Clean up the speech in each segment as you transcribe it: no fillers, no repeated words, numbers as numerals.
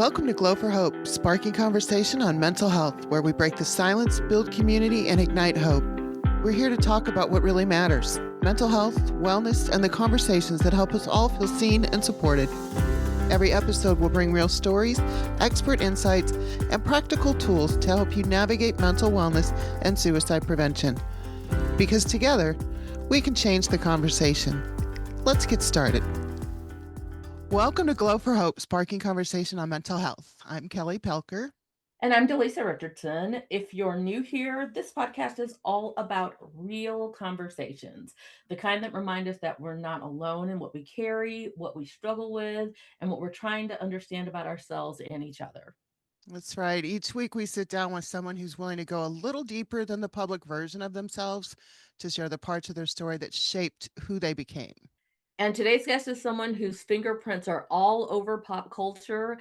Welcome to Glow for Hope, sparking conversation on mental health, where we break the silence, build community, and ignite hope. We're here to talk about what really matters: mental health, wellness, and the conversations that help us all feel seen and supported. Every episode will bring real stories, expert insights, and practical tools to help you navigate mental wellness and suicide prevention. Because together, we can change the conversation. Let's get started. Welcome to Glow for Hope, sparking conversation on mental health. I'm Kelly Pelker. And I'm Delisa Richardson. If you're new here, this podcast is all about real conversations, the kind that remind us that we're not alone in what we carry, what we struggle with, and what we're trying to understand about ourselves and each other. That's right. Each week we sit down with someone who's willing to go a little deeper than the public version of themselves to share the parts of their story that shaped who they became. And today's guest is someone whose fingerprints are all over pop culture,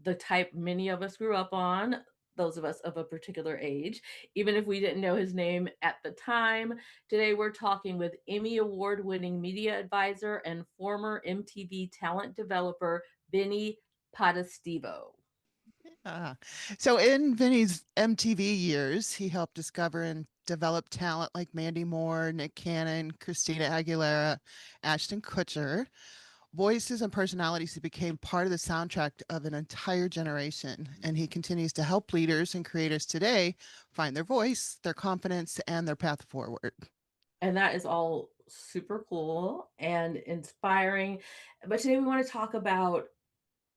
the type many of us grew up on, those of us of a particular age, even if we didn't know his name at the time. Today, we're talking with Emmy Award winning media advisor and former MTV talent developer, Vinnie Potestivo. Ah. So in Vinny's MTV years, he helped discover and develop talent like Mandy Moore, Nick Cannon, Christina Aguilera, Ashton Kutcher, voices and personalities who became part of the soundtrack of an entire generation. And he continues to help leaders and creators today find their voice, their confidence, and their path forward. And that is all super cool and inspiring. But today, we want to talk about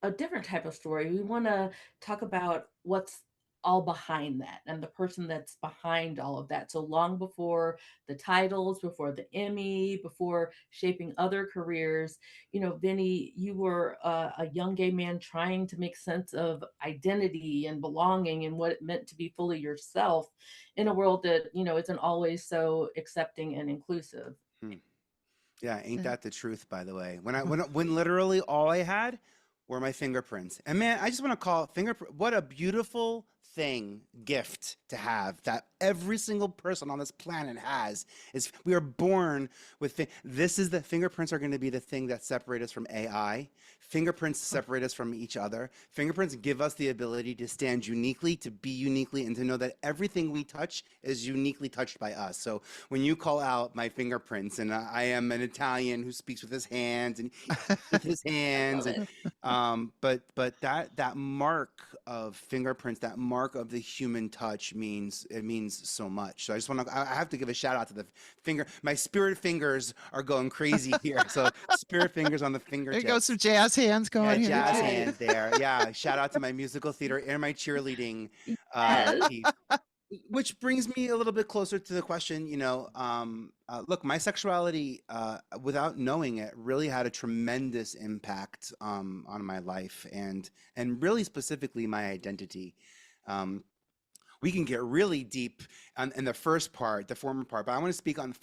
a different type of story. We want to talk about what's all behind that and the person that's behind all of that. So long before the titles, before the Emmy, before shaping other careers, Vinny, you were a young gay man trying to make sense of identity and belonging and what it meant to be fully yourself in a world that, isn't always so accepting and inclusive. Hmm. Yeah, ain't Uh, that the truth, by the way? When literally all I had were my fingerprints. And man, I just want to call fingerprint what a beautiful gift to have that every single person on this planet has is we are born with this is the fingerprints are going to be the thing that separate us from AI. Fingerprints separate us from each other. Fingerprints give us the ability to stand uniquely, to be uniquely, and to know that everything we touch is uniquely touched by us. So when you call out my fingerprints, and I am an Italian who speaks with his hands and with his I hands, love and it. but that mark of fingerprints, that mark of the human touch means so much. So I just want to I have to give a shout out to the finger. My spirit fingers are going crazy here. So spirit fingers on the there you go, some fingertips. jazz hands Yeah, going here jazz too. Yes. hands there. Yeah, shout out to my musical theater and my cheerleading Yes. team. Which brings me a little bit closer to the question, look, my sexuality, without knowing it, really had a tremendous impact on my life and really specifically my identity. Um, we can get really deep in the first part, the former part, but I want to speak on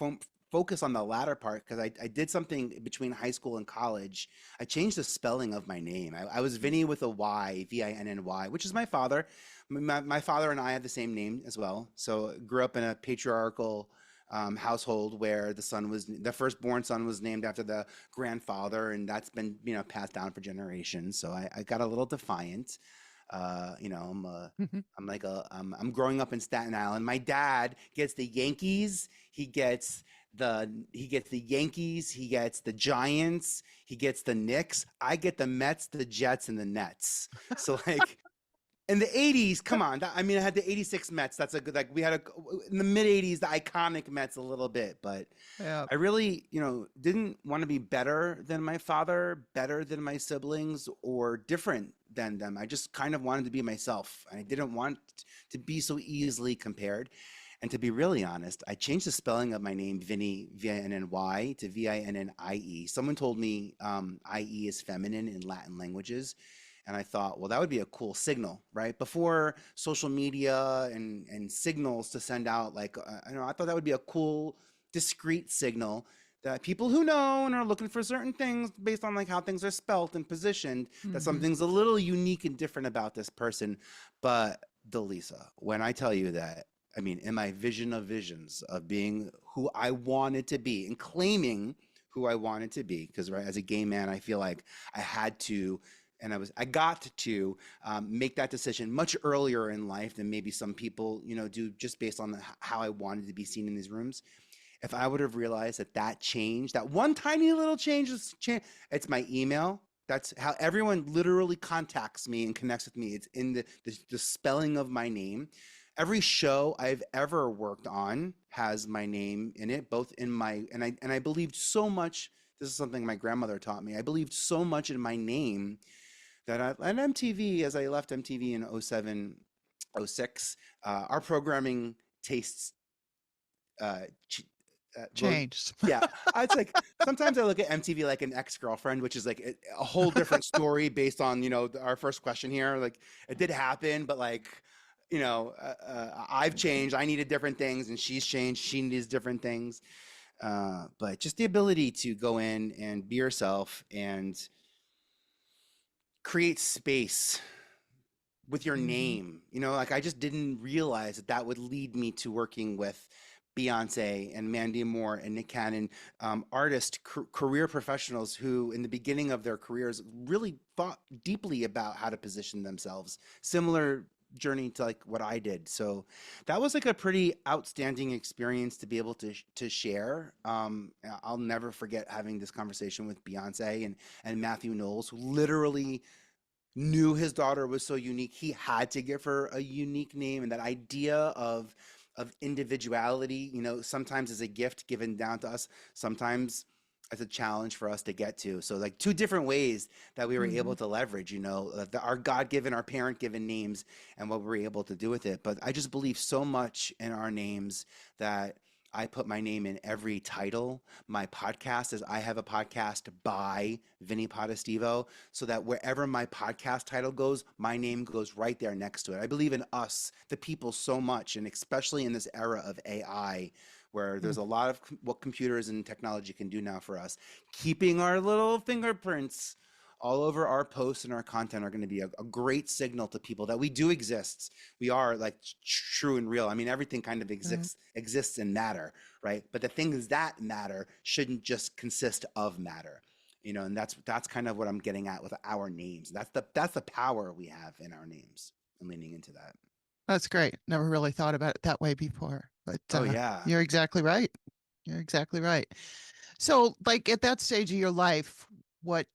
focus on the latter part because I did something between high school and college. I changed the spelling of my name. I was Vinny with a Y, Vinny, which is my father. My father and I have the same name as well. So grew up in a patriarchal household where the firstborn son was named after the grandfather, and that's been passed down for generations. So I got a little defiant. I'm growing up in Staten Island. My dad gets the Yankees. He gets the Yankees. He gets the Giants. He gets the Knicks. I get the Mets, the Jets, and the Nets. So like in the 80s, come on. I had the 86 Mets. That's a good, like we had in the mid 80s, the iconic Mets a little bit, but Yeah. I really, didn't want to be better than my father, better than my siblings, or different than them. I just kind of wanted to be myself. I didn't want to be so easily compared. And to be really honest, I changed the spelling of my name, Vinny, V-I-N-N-Y, to V-I-N-N-I-E. Someone told me I-E is feminine in Latin languages. And I thought, well, that would be a cool signal, right? Before social media and signals to send out, I thought that would be a cool, discrete signal that people who know and are looking for certain things based on like how things are spelt and positioned, that Mhm. something's a little unique and different about this person. But Delisa, when I tell you that, in my vision of visions of being who I wanted to be and claiming who I wanted to be, because right, as a gay man, I feel like I had to And I got to make that decision much earlier in life than maybe some people, do, just based on how I wanted to be seen in these rooms. If I would have realized that change, that one tiny little change is change, it's my email. That's how everyone literally contacts me and connects with me. It's in the spelling of my name. Every show I've ever worked on has my name in it, both in my, and I believed so much. This is something my grandmother taught me. I believed so much in my name that and MTV, as I left MTV in '07, '06, our programming tastes uh, well, Changed. yeah, it's like sometimes I look at MTV like an ex-girlfriend, which is like a whole different story based on, our first question here. Like it did happen, but like, I've changed. I needed different things and she's changed. She needs different things. But just the ability to go in and be yourself and create space with your name, like I just didn't realize that would lead me to working with Beyonce and Mandy Moore and Nick Cannon, career professionals who in the beginning of their careers really thought deeply about how to position themselves. Similar journey to like what I did. So that was like a pretty outstanding experience to be able to share. I'll never forget having this conversation with Beyonce and Matthew Knowles, who literally knew his daughter was so unique. He had to give her a unique name, and that idea of individuality, sometimes as a gift given down to us, sometimes as a challenge for us to get to. So like two different ways that we were able to leverage, our God-given, our parent-given names and what we were able to do with it. But I just believe so much in our names that I put my name in every title. My podcast is I Have a Podcast by Vinnie Potestivo, so that wherever my podcast title goes, my name goes right there next to it. I believe in us, the people, so much, and especially in this era of AI, where there's a lot of what computers and technology can do now for us. Keeping our little fingerprints all over our posts and our content are going to be a great signal to people that we do exist. We are like true and real. I mean, everything kind of exists in matter, right? But the things that matter shouldn't just consist of matter, and that's kind of what I'm getting at with our names. That's the power we have in our names, and leaning into that. That's great. Never really thought about it that way before, but Oh yeah. you're exactly right. You're exactly right. So like at that stage of your life, what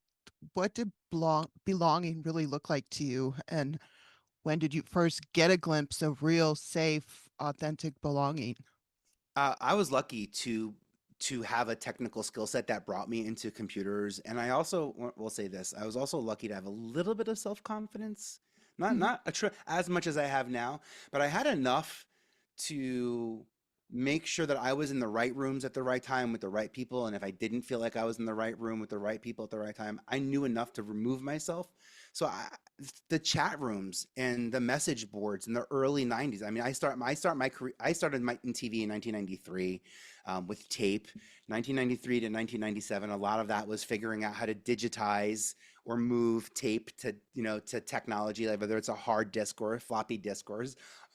did belonging really look like to you? And when did you first get a glimpse of real, safe, authentic belonging? I was lucky to have a technical skill set that brought me into computers, and I also will say this: I was also lucky to have a little bit of self-confidence, not as much as I have now, but I had enough to make sure that I was in the right rooms at the right time with the right people. And if I didn't feel like I was in the right room with the right people at the right time, I knew enough to remove myself. So the chat rooms and the message boards in the early '90s. I mean, I started my career. I started in TV in 1993 with tape. 1993 to 1997. A lot of that was figuring out how to digitize or move tape to to technology, like whether it's a hard disk or a floppy disk or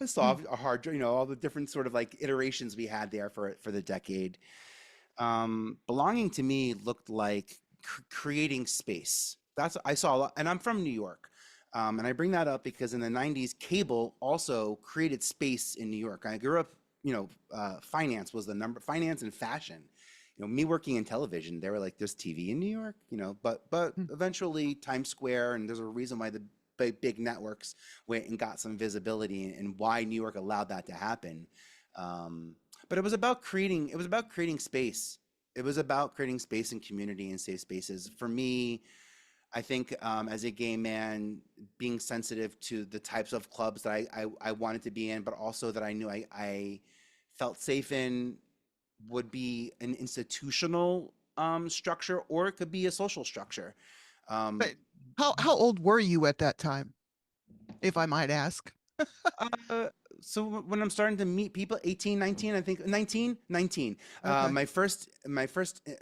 a soft, a hard, all the different sort of like iterations we had there for the decade. Belonging to me looked like creating space. I saw a lot, and I'm from New York. And I bring that up because in the '90s, cable also created space in New York. I grew up, finance was the number, finance and fashion. Me working in television, they were like, there's TV in New York, but eventually Times Square, and there's a reason why the big networks went and got some visibility and why New York allowed that to happen. But it was about creating space. It was about creating space and community and safe spaces. For me, I think as a gay man, being sensitive to the types of clubs that I wanted to be in, but also that I knew I felt safe in, would be an institutional structure, or it could be a social structure. But how old were you at that time, if I might ask? Uh, so when I'm starting to meet people, 18, 19, I think 19. Okay. My first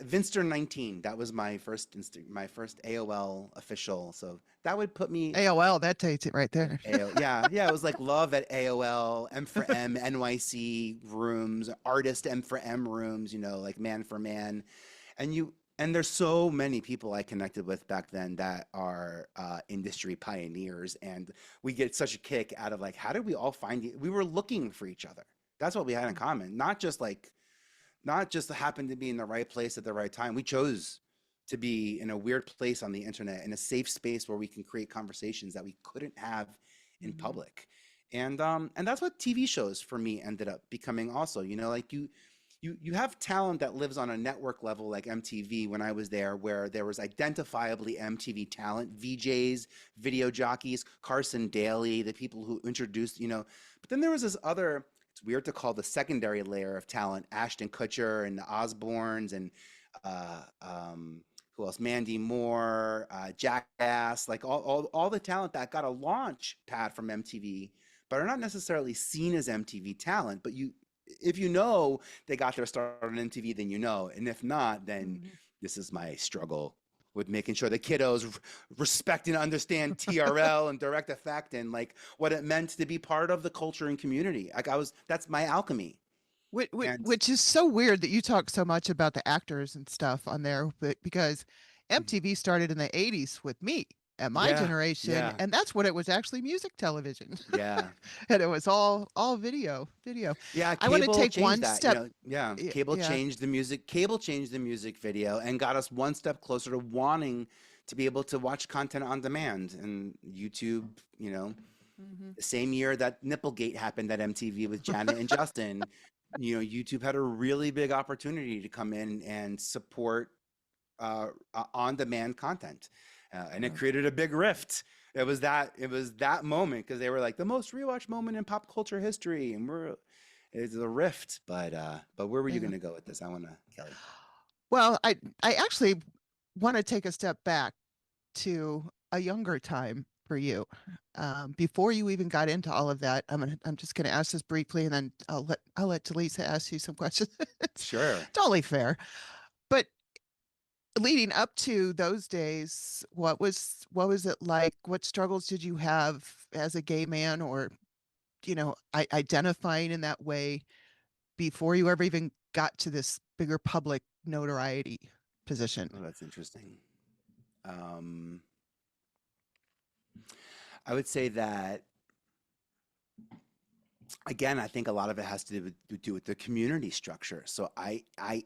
Vinster 19. That was my first AOL official. So that would put me AOL, that takes it right there. Yeah. It was like love at AOL, M for M, NYC rooms, artist M for M rooms. Like man for man, and And there's so many people I connected with back then that are industry pioneers, and we get such a kick out of like, how did we all find it? We were looking for each other. That's what we had in common. Not just happen to be in the right place at the right time. We chose to be in a weird place on the internet, in a safe space where we can create conversations that we couldn't have in Mhm. public. And that's what TV shows for me ended up becoming also. You know, like you have talent that lives on a network level like MTV when I was there, where there was identifiably MTV talent, VJs, video jockeys, Carson Daly, the people who introduced, you know, but then there was this other, it's weird to call the secondary layer of talent, Ashton Kutcher and the Osbournes and uh, um, who else? Mandy Moore, Jackass, like all the talent that got a launch pad from MTV, but are not necessarily seen as MTV talent. But if you know they got their start on MTV, then you know. And if not, then Mhm. this is my struggle with making sure the kiddos respect and understand TRL and direct effect and like what it meant to be part of the culture and community. Like that's my alchemy. Which, which, And which is so weird that you talk so much about the actors and stuff on there, but because MTV started in the 80s with me and my yeah, generation, yeah, and that's when it was actually music television. yeah. And it was all video. Yeah, I want to cable take changed one that, you step. know. Yeah, Yeah. cable changed the music video and got us one step closer to wanting to be able to watch content on demand. And YouTube, you know, Mhm. the same year that Nipplegate happened at MTV with Janet and Justin, you know, YouTube had a really big opportunity to come in and support on-demand content, and it Yeah. created a big rift. It was that moment because they were like the most rewatched moment in pop culture history, and it's a rift. But where were you Yeah. going to go with this? I want to, Kelly. Well, I actually want to take a step back to a younger time for you. Before you even got into all of that, I'm just gonna ask this briefly, and then I'll let Delisa ask you some questions. It's Sure. totally fair. But leading up to those days, what was it like? What struggles did you have as a gay man, or identifying in that way before you ever even got to this bigger public notoriety position? Oh, that's interesting. Um, I would say that again, I think a lot of it has to do with the community structure. So I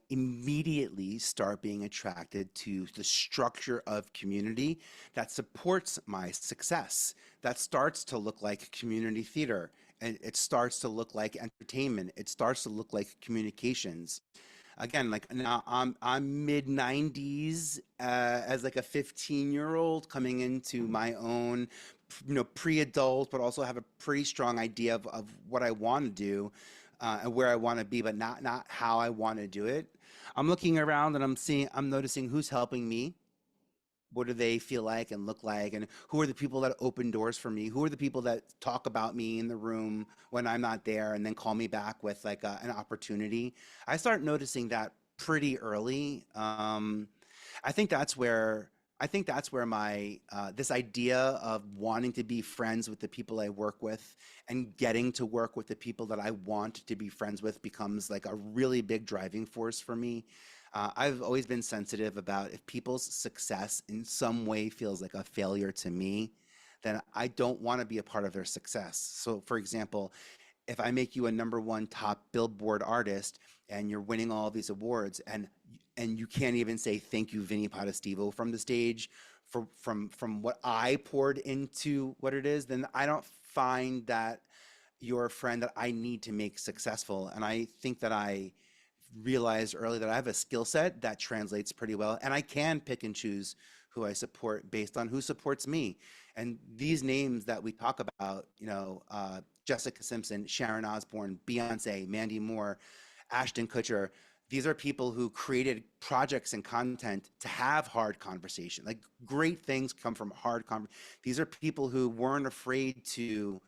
immediately start being attracted to the structure of community that supports my success. That starts to look like community theater, and it starts to look like entertainment. It starts to look like communications. Again, like now I'm mid 90s as like a 15-year-old coming into my own, you know, pre-adult, but also have a pretty strong idea of what I want to do and where I want to be, but not how I want to do it. I'm looking around and I'm noticing who's helping me. What do they feel like and look like? And who are the people that open doors for me? Who are the people that talk about me in the room when I'm not there and then call me back with like an opportunity? I start noticing that pretty early. I think that's where I think that's where my this idea of wanting to be friends with the people I work with and getting to work with the people that I want to be friends with becomes like a really big driving force for me. I've always been sensitive about if people's success in some way feels like a failure to me, then I don't want to be a part of their success. So, for example, if I make you a number one top Billboard artist and you're winning all these awards and you can't even say thank you, Vinnie Potestivo, from the stage from what I poured into what it is, then I don't find that you're a friend that I need to make successful. And I think that I realized early that I have a skill set that translates pretty well, and I can pick and choose who I support based on who supports me. And these names that we talk about, you know, Jessica Simpson, Sharon Osbourne, Beyonce, Mandy Moore, Ashton Kutcher. These are people who created projects and content to have hard conversation. Like great things come from hard conversation. These are people who weren't afraid to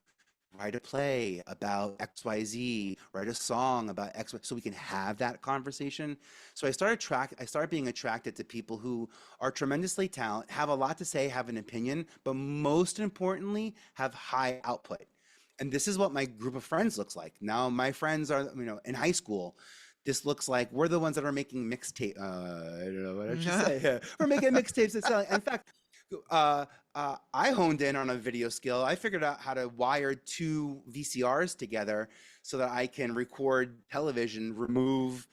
write a play about XYZ, write a song about X, so we can have that conversation. So I started being attracted to people who are tremendously talented, have a lot to say, have an opinion, but most importantly, have high output. And this is what my group of friends looks like. Now my friends are, you know, in high school. this looks like we're the ones that are making mixtape. I don't know what I should say. Yeah. We're making mixtapes and selling. In fact, uh, I honed in on a video skill. I figured out how to wire two VCRs together so that I can record television, remove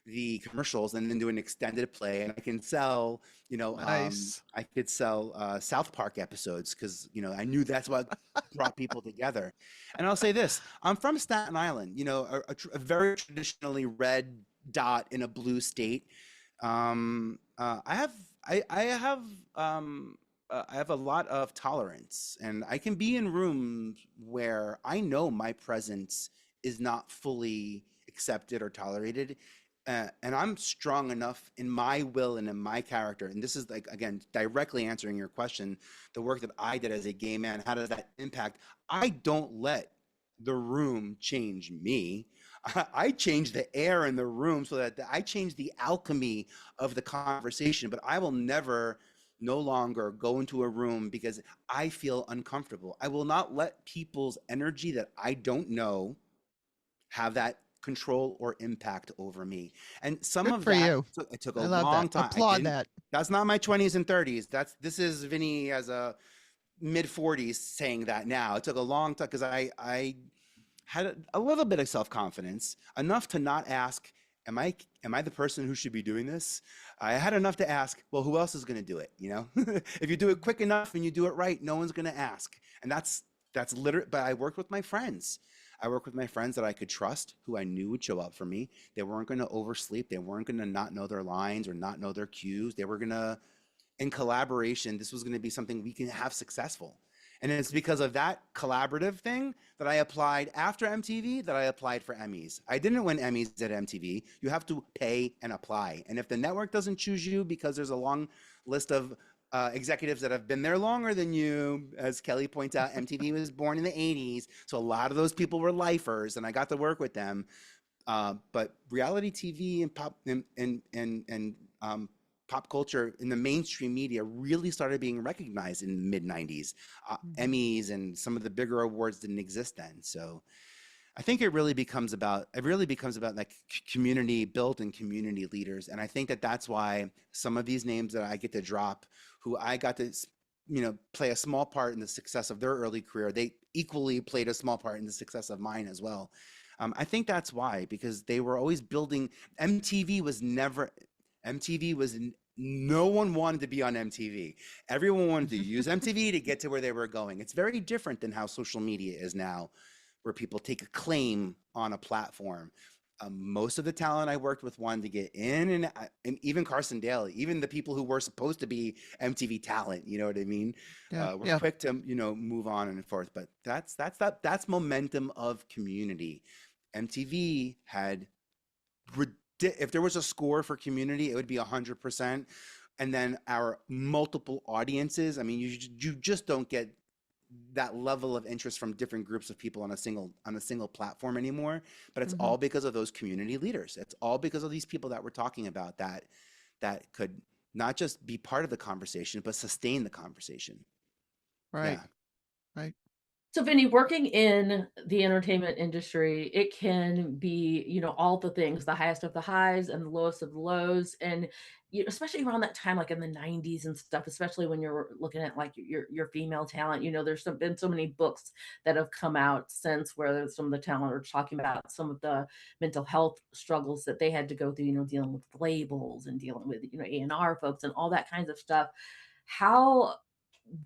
the commercials, and then do an extended play. And I can sell, Nice. I could sell South Park episodes because, I knew that's what brought people together. And I'll say this, I'm from Staten Island, a very traditionally red dot in a blue state. I have, I have, I have a lot of tolerance, and I can be in rooms where I know my presence is not fully accepted or tolerated. And I'm strong enough in my will and in my character. And this is like, again, directly answering your question, the work that I did as a gay man, how does that impact? I don't let the room change me. I change the air in the room so that I change the alchemy of the conversation, but I will never no longer go into a room because I feel uncomfortable. I will not let people's energy that I don't know have that control or impact over me. And some Good of for that you. it took a I love that. long time. I Applaud didn't. that. That's not my 20s and 30s. This is Vinny as a mid 40s saying that now. It took a long time because I had a little bit of self-confidence, enough to not ask, am I the person who should be doing this? I had enough to ask, well, who else is going to do it? If you do it quick enough and you do it right, no one's going to ask. And that's literally, but I worked with my friends. I worked with my friends that I could trust, who I knew would show up for me. They weren't going to oversleep. They weren't going to not know their lines or not know their cues. They were going to, in collaboration, this was going to be something we can have successful. And it's because of that collaborative thing that I applied after MTV that I applied for Emmys. I didn't win Emmys at MTV. You have to pay and apply. And if the network doesn't choose you because there's a long list of executives that have been there longer than you, as Kelly points out, MTV was born in the 80s. So a lot of those people were lifers and I got to work with them. But reality TV and pop culture in the mainstream media really started being recognized in the mid 90s. Emmys and some of the bigger awards didn't exist then. So I think it really becomes about like community built and community leaders. And I think that that's why some of these names that I get to drop, who I got to play a small part in the success of their early career, they equally played a small part in the success of mine as well. I think that's why, because they were always building. MTV was never MTV was no one wanted to be on MTV. Everyone wanted to use MTV to get to where they were going. It's very different than how social media is now, where people take a claim on a platform. Most of the talent I worked with wanted to get in, and even Carson Daly, even the people who were supposed to be MTV talent, you know what I mean? Yeah. We're Yeah. quick to move on and forth. But that's momentum of community. MTV had if there was a score for community, it would be 100%. And then our multiple audiences, I mean, you just don't get that level of interest from different groups of people on a single platform anymore. But it's all because of those community leaders. It's all because of these people that we're talking about that could not just be part of the conversation, but sustain the conversation. Right. Yeah. Right. So, Vinny, working in the entertainment industry, it can be, all the things, the highest of the highs and the lowest of the lows. And especially around that time, like in the 90s and stuff, especially when you're looking at like your female talent, there's been so many books that have come out since where some of the talent are talking about some of the mental health struggles that they had to go through, dealing with labels and dealing with, A&R folks and all that kinds of stuff. How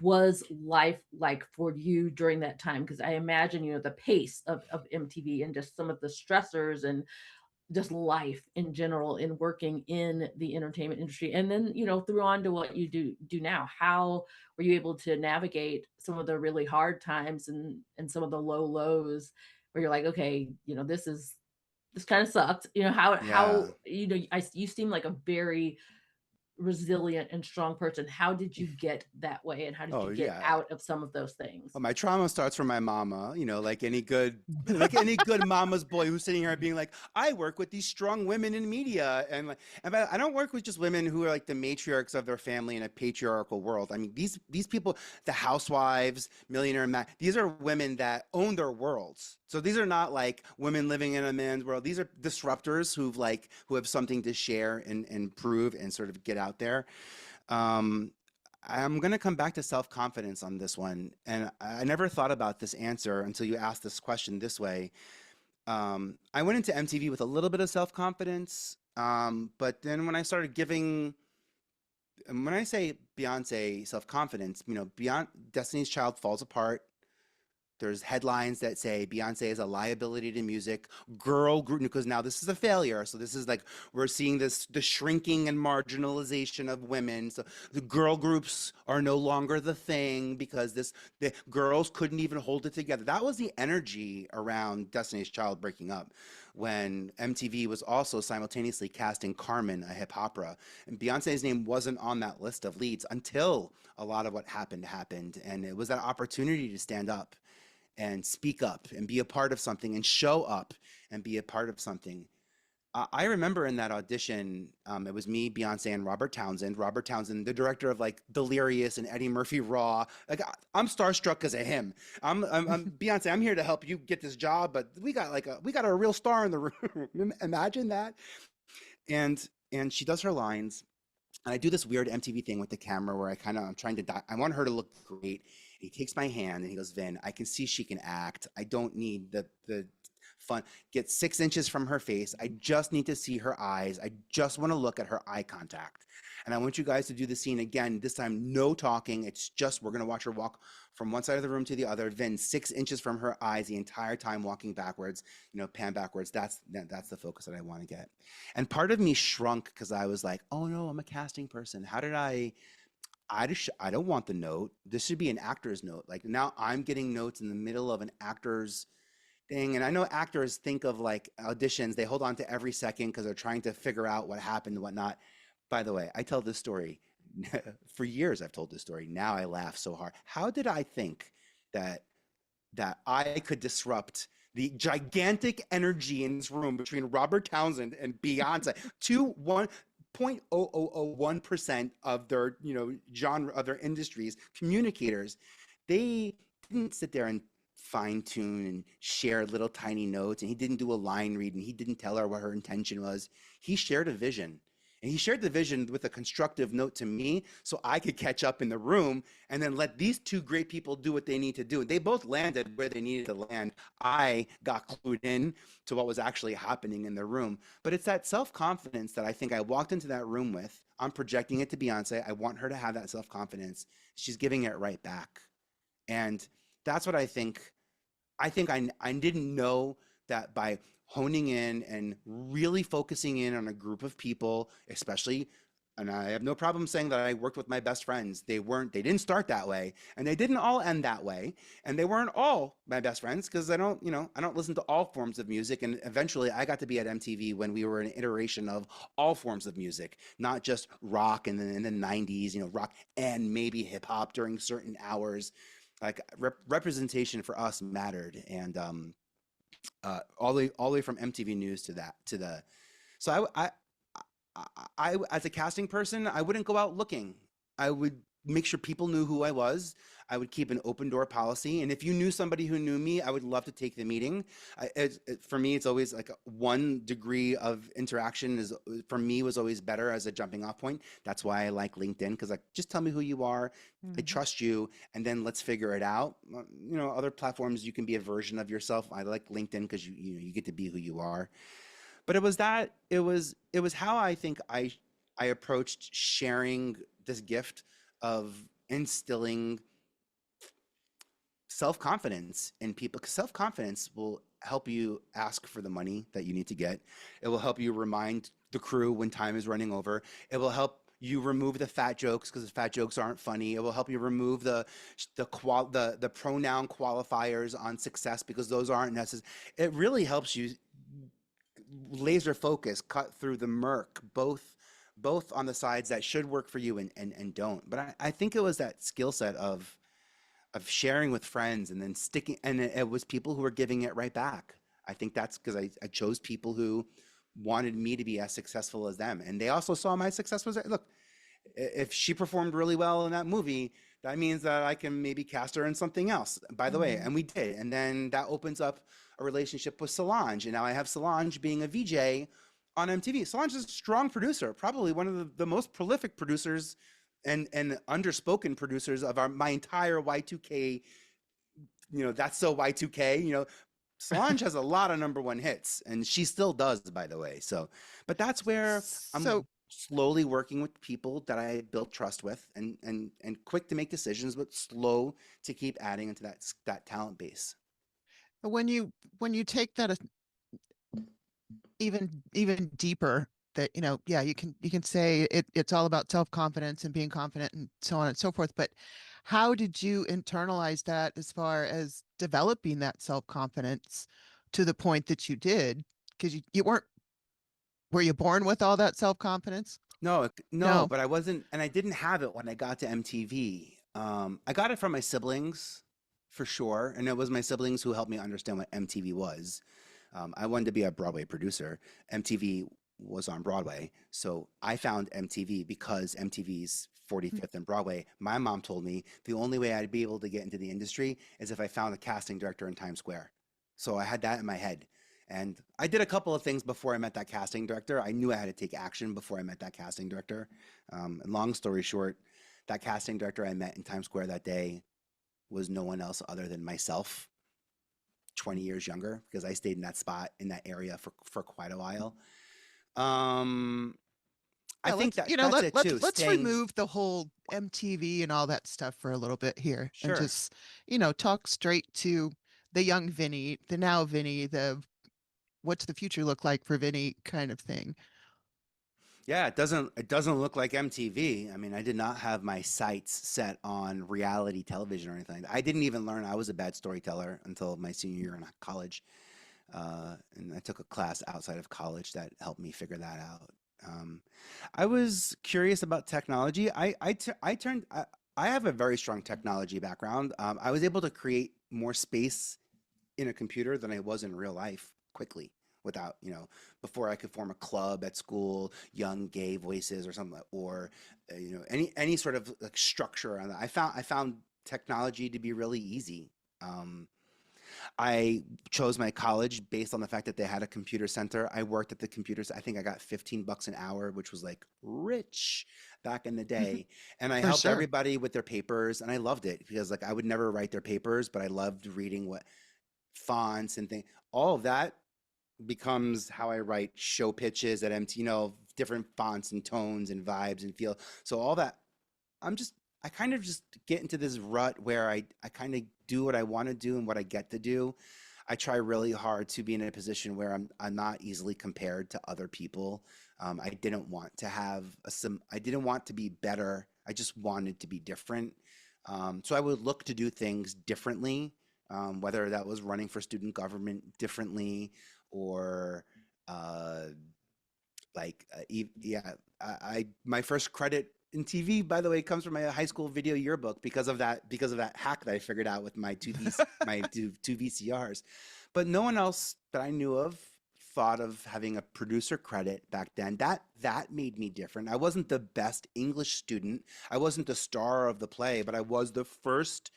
was life like for you during that time? Because I imagine, the pace of MTV and just some of the stressors and just life in general in working in the entertainment industry. And then, through on to what you do now. How were you able to navigate some of the really hard times and some of the low lows where you're like, okay, this kind of sucked. How Yeah. you seem like a very resilient and strong person? How did you get that way, and how did Oh you get yeah. out of some of those things? Well, my trauma starts from my mama, like any good mama's boy who's sitting here being like, I work with these strong women in media, and I don't work with just women who are like the matriarchs of their family in a patriarchal world. I mean, these people, the housewives, millionaire these are women that own their worlds. So these are not like women living in a man's world. These are disruptors who have something to share and prove and sort of get out there. Um, I'm going to come back to self-confidence on this one. And I never thought about this answer until you asked this question this way. I went into MTV with a little bit of self-confidence. But then when I say Beyonce self-confidence, Beyond Destiny's Child falls apart. There's headlines that say Beyonce is a liability to music, girl group, because now this is a failure. So this is like, we're seeing the shrinking and marginalization of women. So the girl groups are no longer the thing because the girls couldn't even hold it together. That was the energy around Destiny's Child breaking up, when MTV was also simultaneously casting Carmen, a hip opera. And Beyonce's name wasn't on that list of leads until a lot of what happened. And it was that opportunity to stand up and speak up and be a part of something and show up and be a part of something. I remember in that audition, it was me, Beyonce, and Robert Townsend. Robert Townsend, the director of like Delirious and Eddie Murphy Raw. Like, I'm starstruck because of him. I'm Beyonce. I'm here to help you get this job, but we got a real star in the room. Imagine that. And she does her lines. And I do this weird MTV thing with the camera where I'm trying to I want her to look great. He takes my hand and he goes, Vin, I can see she can act. I don't need the fun. Get 6 inches from her face. I just need to see her eyes. I just want to look at her eye contact. And I want you guys to do the scene again. This time, no talking. It's just, we're going to watch her walk from one side of the room to the other. Vin, 6 inches from her eyes the entire time, walking backwards, pan backwards. That's the focus that I want to get. And part of me shrunk because I was like, oh no, I'm a casting person. How did I don't want the note. This should be an actor's note. Like, now I'm getting notes in the middle of an actor's thing. And I know actors think of like auditions, they hold on to every second because they're trying to figure out what happened and whatnot. By the way, I tell this story for years. I've told this story. Now I laugh so hard. How did I think that I could disrupt the gigantic energy in this room between Robert Townsend and Beyonce to 0.0001% of their genre of their industries, communicators? They didn't sit there and fine tune and share little tiny notes, and he didn't do a line read, and he didn't tell her what her intention was. He shared a vision, and he shared the vision with a constructive note to me so I could catch up in the room and then let these two great people do what they need to do. They both landed where they needed to land. I got clued in to what was actually happening in the room. But it's that self-confidence that I think I walked into that room with. I'm projecting it to Beyonce. I want her to have that self-confidence. She's giving it right back. And that's what I think. I didn't know that by honing in and really focusing in on a group of people, especially, and I have no problem saying that I worked with my best friends. They didn't start that way, and they didn't all end that way, and they weren't all my best friends because I don't listen to all forms of music. And eventually I got to be at MTV when we were an iteration of all forms of music, not just rock in the 90s, rock and maybe hip hop during certain hours. Like representation for us mattered, and all the way from MTV News to the. So I as a casting person, I wouldn't go out looking. I would make sure people knew who I was. I would keep an open door policy, and if you knew somebody who knew me, I would love to take the meeting. For me, it's always like 1 degree of interaction was always better as a jumping off point. That's why I like LinkedIn, because just tell me who you are. I trust you, and then let's figure it out. Other platforms you can be a version of yourself. I like LinkedIn because you get to be who you are. But it was how I think I approached sharing this gift of instilling self-confidence in people, because self-confidence will help you ask for the money that you need to get. It will help you remind the crew when time is running over. It will help you remove the fat jokes because the fat jokes aren't funny. It will help you remove the pronoun qualifiers on success because those aren't necessary. It really helps you laser focus, cut through the murk, both both on the sides that should work for you and don't. But I think it was that skill set of sharing with friends and then sticking, and it was people who were giving it right back. I think that's because I chose people who wanted me to be as successful as them, and they also saw my success was, look, if she performed really well in that movie, that means that I can maybe cast her in something else. By the way, Mhm. and we did, and then that opens up a relationship with Solange, and now I have Solange being a VJ on MTV. Solange is a strong producer, probably one of the most prolific producers and underspoken producers of my entire Y2K, that's so Y2K, Solange has a lot of number one hits, and she still does, by the way. So, but that's where So I'm slowly working with people that I built trust with, and quick to make decisions, but slow to keep adding into that talent base. when you take that even deeper, that yeah, you can say it's all about self-confidence and being confident and so on and so forth, but how did you internalize that as far as developing that self-confidence to the point that you did? Because you were you born with all that self-confidence? No, no, No. but I wasn't, and I didn't have it when I got to MTV. I got it from my siblings, for sure, and it was my siblings who helped me understand what MTV was. I wanted to be a Broadway producer. MTV was on Broadway, so I found MTV because MTV's 45th and Broadway. My mom told me the only way I'd be able to get into the industry is if I found a casting director in Times Square. So I had that in my head. And I did a couple of things before I met that casting director. I knew I had to take action before I met that casting director. And long story short, that casting director I met in Times Square that day was no one else other than myself, 20 years younger, because I stayed in that spot in that area for quite a while. Um, I Yeah, think let's that that's it too. let's Staying, remove the whole MTV and all that stuff for a little bit here and sure. just, talk straight to the young Vinny, the now Vinny, the what's the future look like for Vinny kind of thing. Yeah, it doesn't look like MTV. I mean, I did not have my sights set on reality television or anything. I didn't even learn I was a bad storyteller until my senior year in college. And I took a class outside of college that helped me figure that out. Um, I was curious about technology. I have a very strong technology background. I was able to create more space in a computer than I was in real life quickly without, before I could form a club at school, young gay voices or something, or any sort of like structure around that. I found technology to be really easy. Um, I chose my college based on the fact that they had a computer center. I worked at the computers. I think I got 15 bucks an hour, which was like rich back in the day. And I For helped sure. everybody with their papers, and I loved it because like I would never write their papers, but I loved reading what fonts and things. All of that becomes how I write show pitches at MT, different fonts and tones and vibes and feel. So all that, I'm just, I kind of just get into this rut where I kind of do what I want to do and what I get to do. I try really hard to be in a position where I'm not easily compared to other people. I didn't want to have I didn't want to be better. I just wanted to be different. So I would look to do things differently, whether that was running for student government differently or uh, yeah, my first credit in TV, by the way, comes from my high school video yearbook because of that hack that I figured out with my two VCRs. But no one else that I knew of thought of having a producer credit back then. That made me different. I wasn't the best English student. I wasn't the star of the play, but I was the first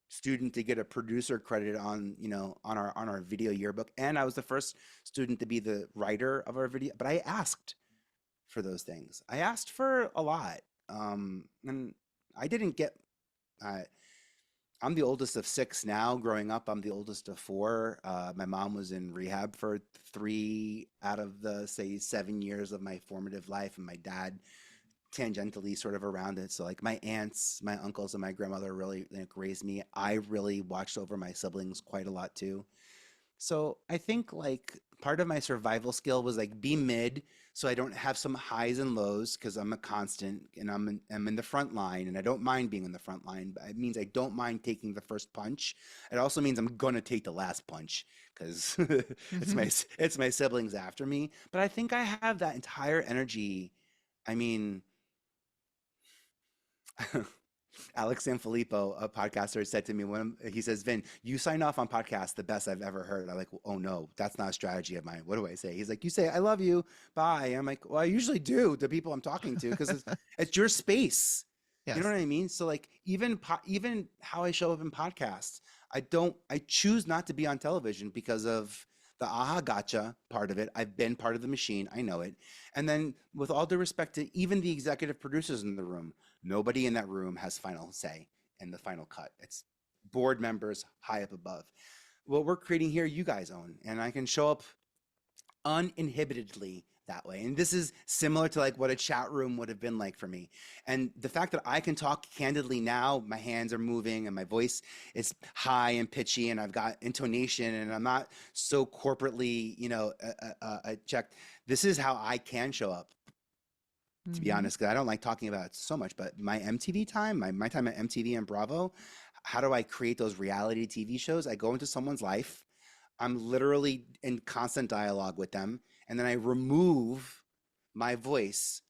student to get a producer credit on our video yearbook, and I was the first student to be the writer of our video. But I asked for those things. I asked for a lot, and I didn't get. Uh, I'm the oldest of six now. Growing up, I'm the oldest of four. My mom was in rehab for 3 out of the, say, 7 years of my formative life, and my dad tangentially sort of around it. So like my aunts, my uncles, and my grandmother really like raised me. I really watched over my siblings quite a lot too. So I think like part of my survival skill was like be mid so I don't have some highs and lows because I'm a constant and I'm in the front line and I don't mind being in the front line. But it means I don't mind taking the first punch. It also means I'm gonna take the last punch because it's Hmm. my siblings after me. But I think I have that entire energy I mean, Alex Sanfilippo, a podcaster, said to me when he says, "Vin, you sign off on podcasts the best I've ever heard." I'm like, "Oh no, that's not a strategy of mine. What do I say?" He's like, "You say I love you, bye." I'm like, "Well, I usually do to people I'm talking to because it's your space." You know Yes. what I mean? So like even how I show up in podcasts, I choose not to be on television because of the aha gotcha part of it. I've been part of the machine. I know it. And then with all due respect to even the executive producers in the room, nobody in that room has final say in the final cut. It's board members high up above. What we're creating here, you guys own, and I can show up uninhibitedly that way. And this is similar to like what a chat room would have been like for me. And the fact that I can talk candidly now, my hands are moving and my voice is high and pitchy and I've got intonation and I'm not so corporately, checked. This is how I can show up, to be Mhm. honest, because I don't like talking about it so much, but my MTV time, my time at MTV and Bravo, how do I create those reality TV shows? I go into someone's life. I'm literally in constant dialogue with them, and then I remove my voice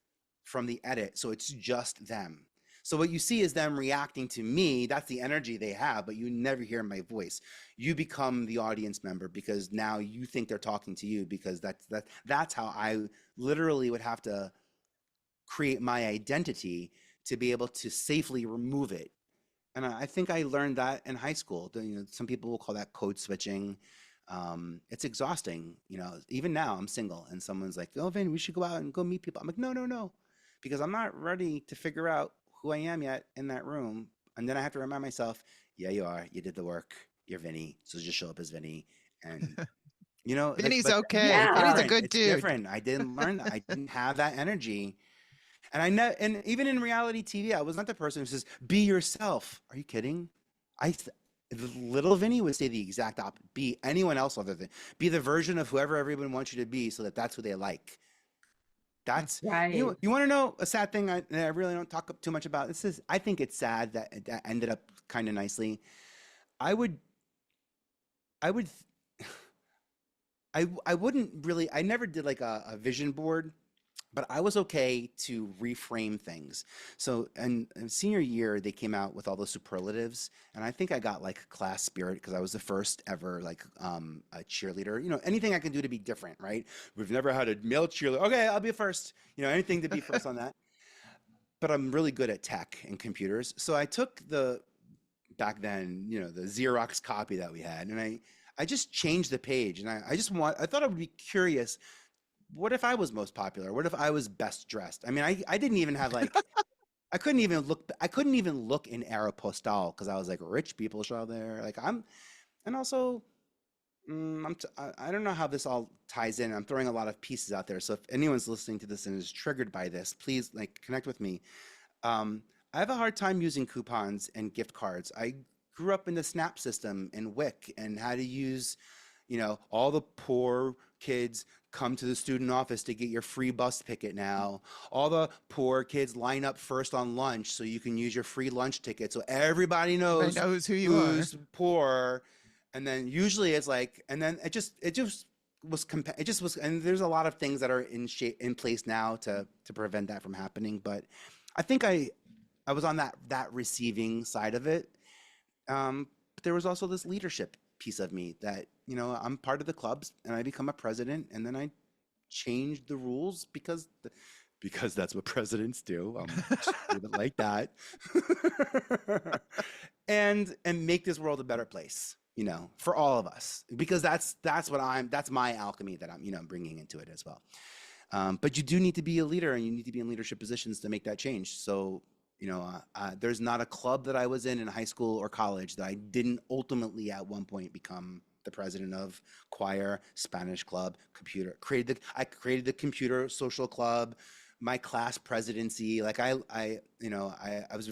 from the edit, so it's just them. So what you see is them reacting to me. That's the energy they have, but you never hear my voice. You become the audience member because now you think they're talking to you because that's how I literally would have to create my identity to be able to safely remove it. And I think I learned that in high school. Some people will call that code switching. It's exhausting. Even now I'm single and someone's like, "Oh, Vin, we should go out and go meet people." I'm like, "No, no, no," because I'm not ready to figure out who I am yet in that room. And then I have to remind myself, "Yeah, you are. You did the work. You're Vinny, so just show up as Vinny." And Vinny's but okay. it's Vinny's a Yeah. different. good It's dude. different. I didn't learn that. I didn't have that energy. And I know, and even in reality TV, I was not the person who says, "Be yourself." Are you kidding? I, th- Little Vinny would say the exact opposite. Be anyone else other than, be the version of whoever everyone wants you to be, so that that's who they like. That's Right. you want to know a sad thing that I really don't talk too much about. This is I think it's sad that that ended up kind of nicely. I would I would I wouldn't really I never did like a vision board, but I was okay to reframe things. So, in senior year, they came out with all the superlatives, and I think I got like class spirit because I was the first ever like a cheerleader. Anything I can do to be different, right? We've never had a male cheerleader. Okay, I'll be first. Anything to be first on that. But I'm really good at tech and computers, so I took the back then, the Xerox copy that we had, and I just changed the page, and I thought I would be curious, what if I was most popular? What if I was best dressed? I mean, I didn't even have like I couldn't even look in Aeropostale because I was like rich people show there. Like and also I don't know how this all ties in. I'm throwing a lot of pieces out there. So if anyone's listening to this and is triggered by this, please like connect with me. Um, I have a hard time using coupons and gift cards. I grew up in the SNAP system in WIC and had to use, all the poor kids come to the student office to get your free bus ticket now. All the poor kids line up first on lunch so you can use your free lunch ticket. So everybody Everybody knows knows who you are. who's poor. And then usually it's like, and then it just was it just was, and there's a lot of things that are in place now to prevent that from happening. But I think I was on that receiving side of it. But there was also this leadership piece of me that, I'm part of the clubs and I become a president and then I changed the rules because that's what presidents do. Just leave it like that. And make this world a better place, for all of us, because that's my alchemy that I'm, bringing into it as well. But you do need to be a leader and you need to be in leadership positions to make that change. So, there's not a club that I was in high school or college that I didn't ultimately at one point become the president of. Choir, Spanish club, I created the computer social club, my class presidency. Like I was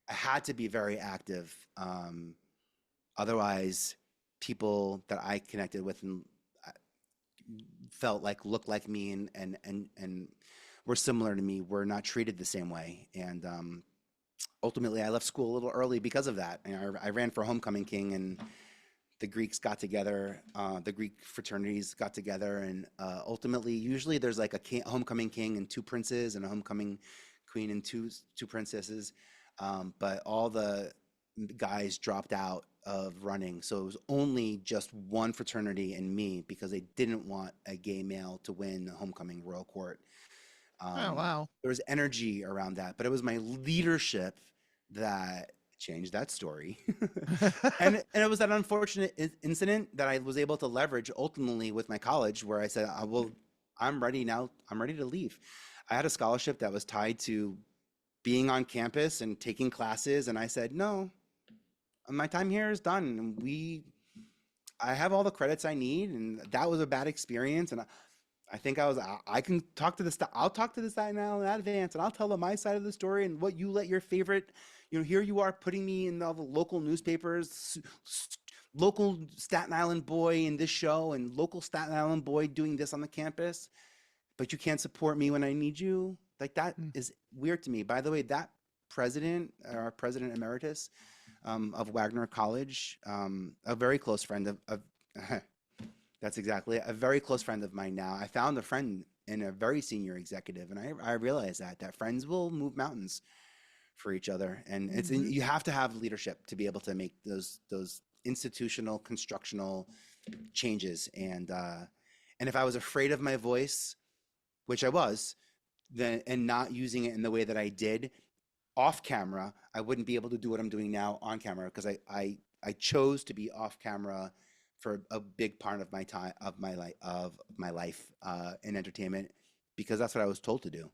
I had to be very active. Otherwise, people that I connected with and felt like looked like me and were similar to me were not treated the same way. And ultimately, I left school a little early because of that. I ran for homecoming king, and the Greeks got together, the Greek fraternities got together, and ultimately, usually there's like a homecoming king and two princes, and a homecoming queen and two princesses. But all the guys dropped out of running, so it was only just one fraternity and me because they didn't want a gay male to win the homecoming royal court. Oh, wow. There was energy around that, but it was my leadership that changed that story. And it was that unfortunate incident that I was able to leverage ultimately with my college, where I said, I'm ready now. I'm ready to leave. I had a scholarship that was tied to being on campus and taking classes, and I said, no, my time here is done. And I have all the credits I need, and that was a bad experience. And I think I can talk to I'll talk to the side now in advance, and I'll tell them my side of the story and what you let your favorite, here you are putting me in all the local newspapers, local Staten Island boy in this show, and local Staten Island boy doing this on the campus, but you can't support me when I need you. Like, that Mm. is weird to me. By the way, that president, our president emeritus, of Wagner College, a very close friend of that's exactly a very close friend of mine now. I found a friend in a very senior executive, and I realized that friends will move mountains for each other, and Mhm. you have to have leadership to be able to make those institutional constructional changes. And if I was afraid of my voice, which I was, then, and not using it in the way that I did off camera, I wouldn't be able to do what I'm doing now on camera, because I chose to be off camera for a big part of my time, of my life, in entertainment, because that's what I was told to do.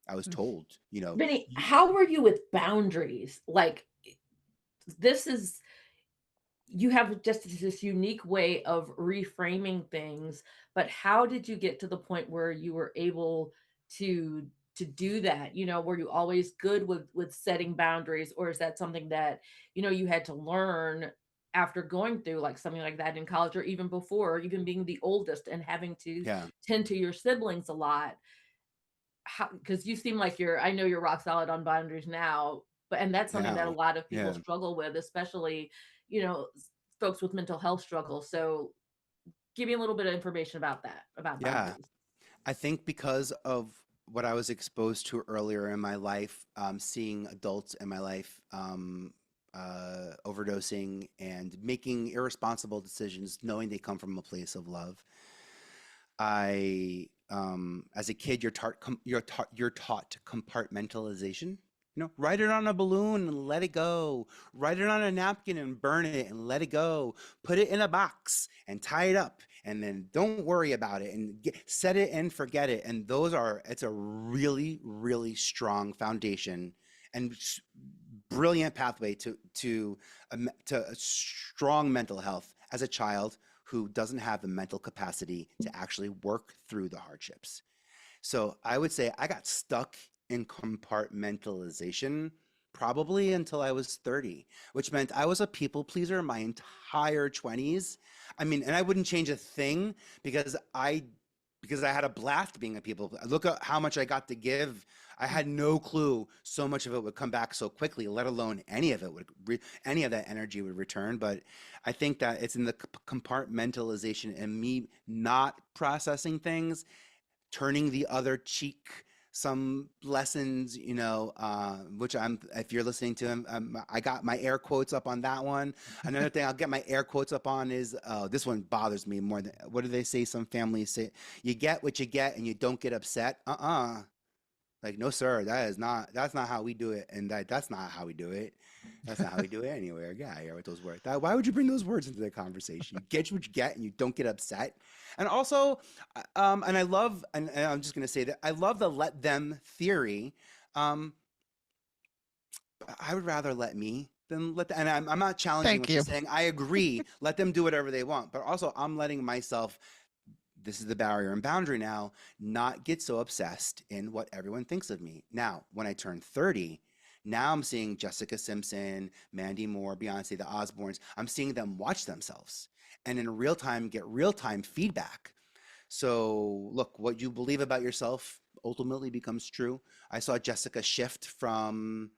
I was told, Vinny, you, how were you with boundaries? Like, this is you have just this unique way of reframing things, but how did you get to the point where you were able to do that? Were you always good with setting boundaries, or is that something that, you had to learn after going through like something like that in college, or even before, even being the oldest and having to yeah, tend to your siblings a lot? How, because you seem like I know you're rock solid on boundaries now, but and that's something that a now, lot of people yeah, struggle with, especially, you know, folks with mental health struggles. So give me a little bit of information about that, about yeah. boundaries. I think because of what I was exposed to earlier in my life, seeing adults in my life, overdosing and making irresponsible decisions, knowing they come from a place of love. As a kid, you're taught compartmentalization. Write it on a balloon and let it go. Write it on a napkin and burn it and let it go. Put it in a box and tie it up, and then don't worry about it, and set it and forget it. And it's a really, really strong foundation and brilliant pathway to a strong mental health as a child who doesn't have the mental capacity to actually work through the hardships. So I would say I got stuck in compartmentalization probably until I was 30, which meant I was a people pleaser my entire 20s. I mean, and I wouldn't change a thing, because I had a blast being a people. Look at how much I got to give. I had no clue so much of it would come back so quickly, let alone any of that energy would return. But I think that it's in the compartmentalization and me not processing things, turning the other cheek, some lessons, which if you're listening to him, I got my air quotes up on that one. Another thing I'll get my air quotes up on is, this one bothers me more than, what do they say? Some families say, you get what you get and you don't get upset. Like, no, sir, that's not how we do it. And that's not how we do it. That's not how we do it anywhere. Yeah, I hear what those words. Why would you bring those words into the conversation? You get what you get and you don't get upset. And also, and I love, and I'm just going to say that I love the let them theory. Um, I would rather let me than and I'm not challenging Thank what you're you. saying. I agree. Let them do whatever they want. But also, I'm letting myself, this is the barrier and boundary now, not get so obsessed in what everyone thinks of me. Now, when I turn 30, now I'm seeing Jessica Simpson, Mandy Moore, Beyonce, the Osbournes. I'm seeing them watch themselves and in real time get real time feedback. So, look, what you believe about yourself ultimately becomes true. I saw Jessica shift from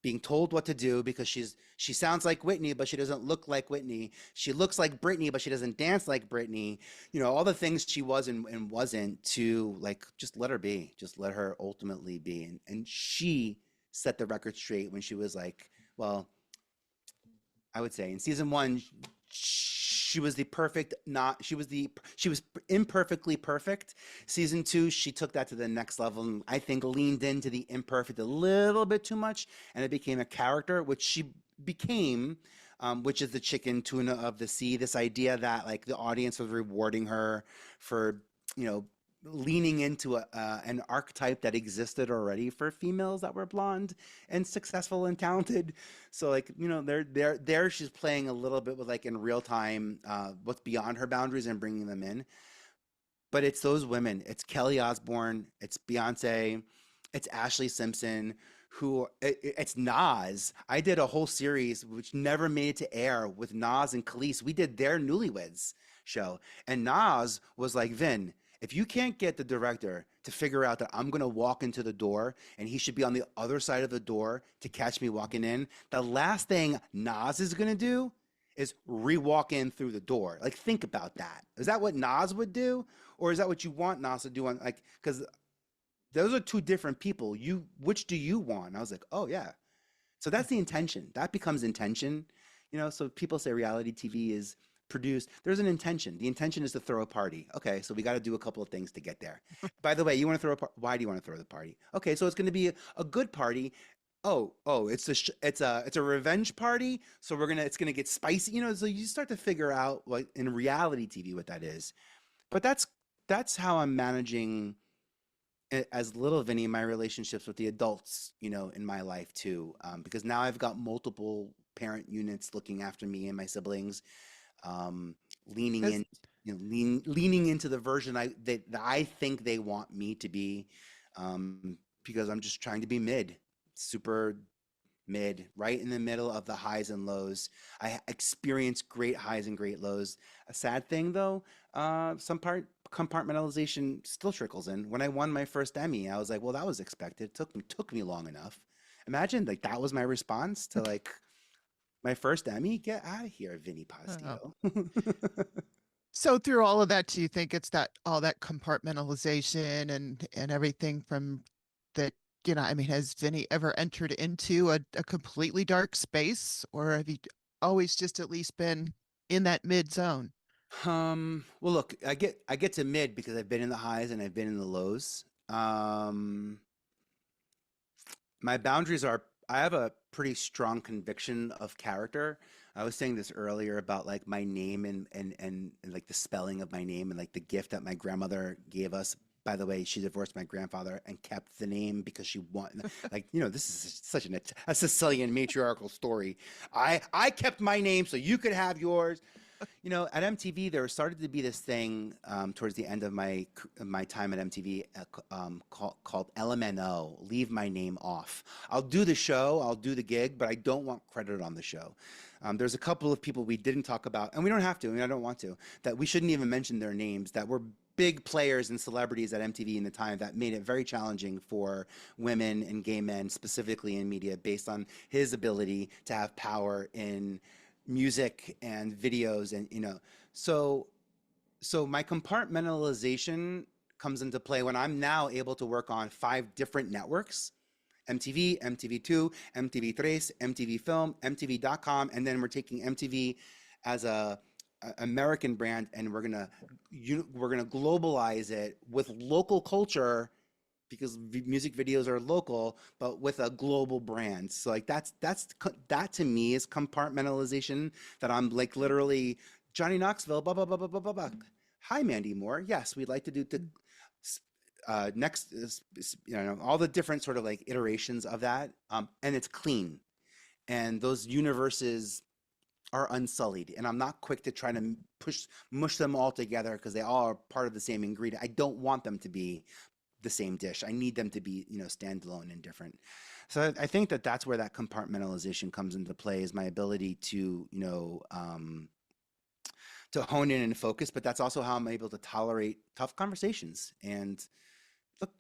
being told what to do because she sounds like Whitney, but she doesn't look like Whitney. She looks like Britney, but she doesn't dance like Britney. All the things she was and wasn't, to like just let her be, just let her ultimately be. And she set the record straight when she was like, well, I would say in season one, she was the perfect, not, she was imperfectly perfect. Season two, she took that to the next level and I think leaned into the imperfect a little bit too much. And it became a character, which she became, which is the chicken tuna of the sea. This idea that like the audience was rewarding her for, you know, leaning into an archetype that existed already for females that were blonde and successful and talented. So like, there she's playing a little bit with like in real time what's beyond her boundaries and bringing them in. But it's those women. It's Kelly Osbourne, it's Beyonce, it's Ashley Simpson, it's Nas. I did a whole series which never made it to air with Nas and Khalees. We did their Newlyweds show. And Nas was like, Vin, if you can't get the director to figure out that I'm going to walk into the door and he should be on the other side of the door to catch me walking in, the last thing Nas is going to do is re-walk in through the door. Like, think about that. Is that what Nas would do? Or is that what you want Nas to do? Because those are two different people. Which do you want? And I was like, oh yeah. So that's the intention. That becomes intention. So people say reality TV is produced. There's an intention. The intention is to throw a party. Okay, so we got to do a couple of things to get there. By the way, you want to throw a party? Why do you want to throw the party? Okay, so it's going to be a good party. Oh, it's a revenge party. So it's gonna get spicy. So you start to figure out what in reality TV what that is. But that's how I'm managing as little Vinny my relationships with the adults, in my life too. Because now I've got multiple parent units looking after me and my siblings, leaning That's in, leaning into the version that I think they want me to be, because I'm just trying to be super mid, right in the middle of the highs and lows. I experience great highs and great lows. A sad thing though, some compartmentalization still trickles in. When I won my first Emmy, I was like, well, that was expected. It took me long enough. Imagine like that was my response to like my first Emmy. Get out of here, Vinnie Oh. Potestivo. So through all of that, do you think it's all that compartmentalization and everything from that, has Vinny ever entered into a completely dark space, or have you always just at least been in that mid zone? Well, look, I get to mid because I've been in the highs and I've been in the lows. My boundaries are, I have a pretty strong conviction of character. I was saying this earlier about like my name and like the spelling of my name and like the gift that my grandmother gave us. By the way, she divorced my grandfather and kept the name because she wanted, like, this is such a Sicilian matriarchal story. I kept my name so you could have yours. At MTV, there started to be this thing towards the end of my time at MTV called LMNO, leave my name off. I'll do the show, I'll do the gig, but I don't want credit on the show. There's a couple of people we didn't talk about, and we don't have to, I don't want to, that we shouldn't even mention their names, that were big players and celebrities at MTV in the time that made it very challenging for women and gay men, specifically in media, based on his ability to have power in music and videos. And so my compartmentalization comes into play when I'm now able to work on 5 different networks: MTV, MTV2, MTV3, MTV Film, MTV.com, and then we're taking MTV as a American brand, and we're gonna globalize it with local culture, because music videos are local, but with a global brand. So like that to me is compartmentalization. That I'm like literally Johnny Knoxville, blah blah blah blah blah blah blah. Hi, Mandy Moore. Yes, we'd like to do the next is, all the different sort of like iterations of that, and it's clean, and those universes are unsullied, and I'm not quick to try to mush them all together because they all are part of the same ingredient. I don't want them to be the same dish. I need them to be, standalone and different. So I think that's where that compartmentalization comes into play, is my ability to, to hone in and focus, but that's also how I'm able to tolerate tough conversations. And look,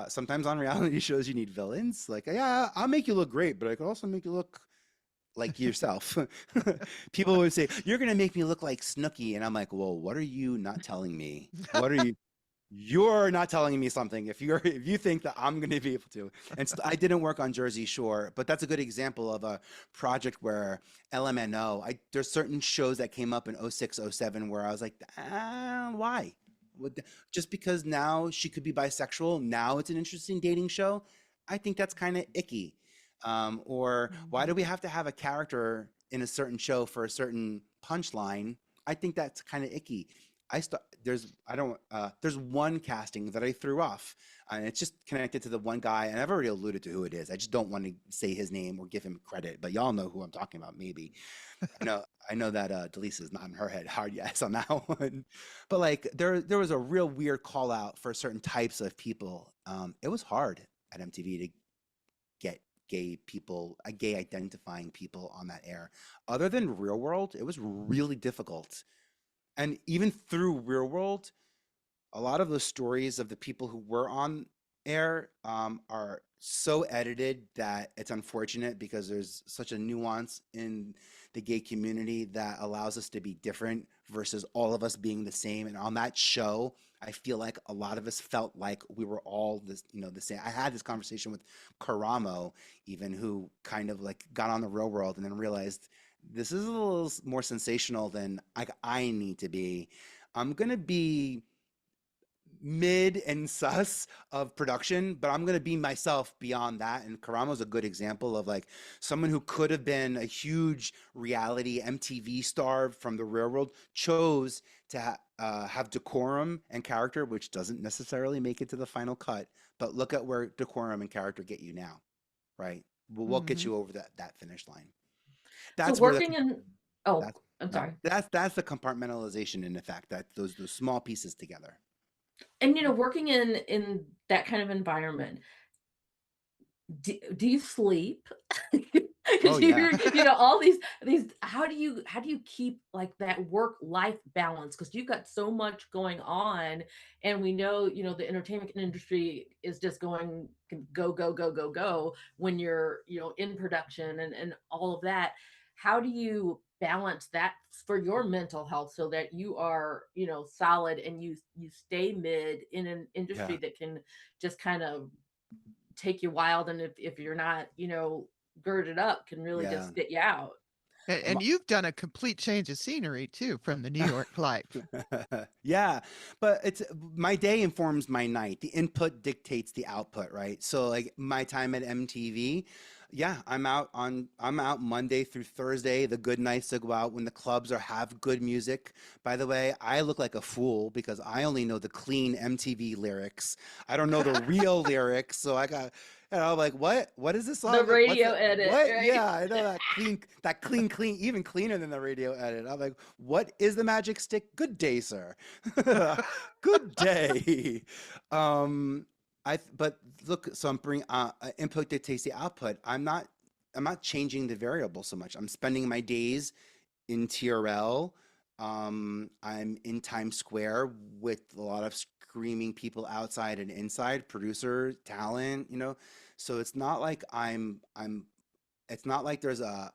sometimes on reality shows you need villains. Like, yeah, I'll make you look great, but I can also make you look like yourself. People would say, "You're gonna make me look like Snooki," and I'm like, "Well, what are you not telling me? What are you? You're not telling me something if you think that I'm going to be able to." And I didn't work on Jersey Shore, but that's a good example of a project where LMNO. There's certain shows that came up in '06, '07 where I was like, why? Just because now she could be bisexual, now it's an interesting dating show. I think that's kind of icky. Or why do we have to have a character in a certain show for a certain punchline? I think that's kind of icky. There's one casting that I threw off, and it's just connected to the one guy, and I've already alluded to who it is. I just don't want to say his name or give him credit, but y'all know who I'm talking about, maybe. I know that Delisa is not in her head hard yes on that one, but like there was a real weird call out for certain types of people. It was hard at MTV to get gay people, gay identifying people on that air. Other than Real World, it was really difficult. And even through Real World, a lot of the stories of the people who were on air are so edited that it's unfortunate because there's such a nuance in the gay community that allows us to be different versus all of us being the same. And on that show, I feel like a lot of us felt like we were all the same. I had this conversation with Karamo, even, who kind of like got on the Real World and then realized this is a little more sensational than I need to be. I'm gonna be mid and sus of production, but I'm gonna be myself beyond that. And Karamo's a good example of like someone who could have been a huge reality MTV star from the Real World, chose to have decorum and character, which doesn't necessarily make it to the final cut. But look at where decorum and character get you now, right? Well, what gets you over that finish line? So That's where working in, oh, that's I'm no, sorry. that's the compartmentalization in effect, that those small pieces together. And working in that kind of environment, do you sleep? Oh Because yeah. all these how do you keep like that work life balance, because you've got so much going on, and we know the entertainment industry is just going go go go go go when you're in production and all of that. How do you balance that for your mental health so that you are solid, and you stay mid in an industry Yeah. that can just kind of take you wild, and if you're not girded up, can really just Yeah. spit you out. I'm And you've done a complete change of scenery too from the New York life. Yeah, but it's my day informs my night. The input dictates the output, right? So like my time at MTV, yeah, I'm out Monday through Thursday, the good nights to go out when the clubs have good music. By the way, I look like a fool because I only know the clean MTV lyrics. I don't know the real lyrics, so I got like, what is this The song? What's radio it? edit, What? right? Yeah, I know that clean, even cleaner than the radio edit. I'm like, what is the magic stick? Good day, sir. Good day. Um, but look, so I'm bringing input dictates the output. I'm not changing the variable so much. I'm spending my days in TRL. I'm in Times Square with a lot of screaming people outside and inside, producer, talent, So it's not like there's a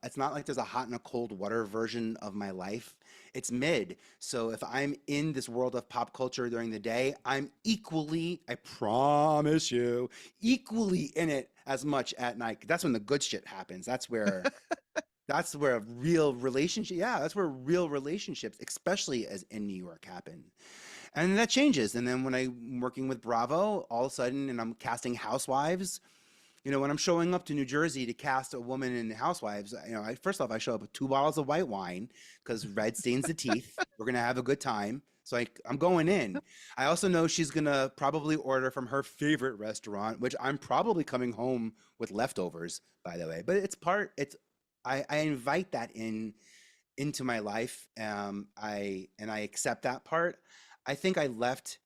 hot and a cold water version of my life. It's mid. So if I'm in this world of pop culture during the day, I'm equally, I promise you, equally in it as much at night. That's when the good shit happens. That's where a real relationship, yeah, that's where real relationships, especially as in New York, happen. And that changes. And then when I'm working with Bravo, all of a sudden, and I'm casting housewives, when I'm showing up to New Jersey to cast a woman in Housewives, first off, I show up with 2 bottles of white wine because red stains the teeth. We're going to have a good time. So I'm going in. I also know she's going to probably order from her favorite restaurant, which I'm probably coming home with leftovers, by the way. But I invite that into my life. I accept that part. I think I left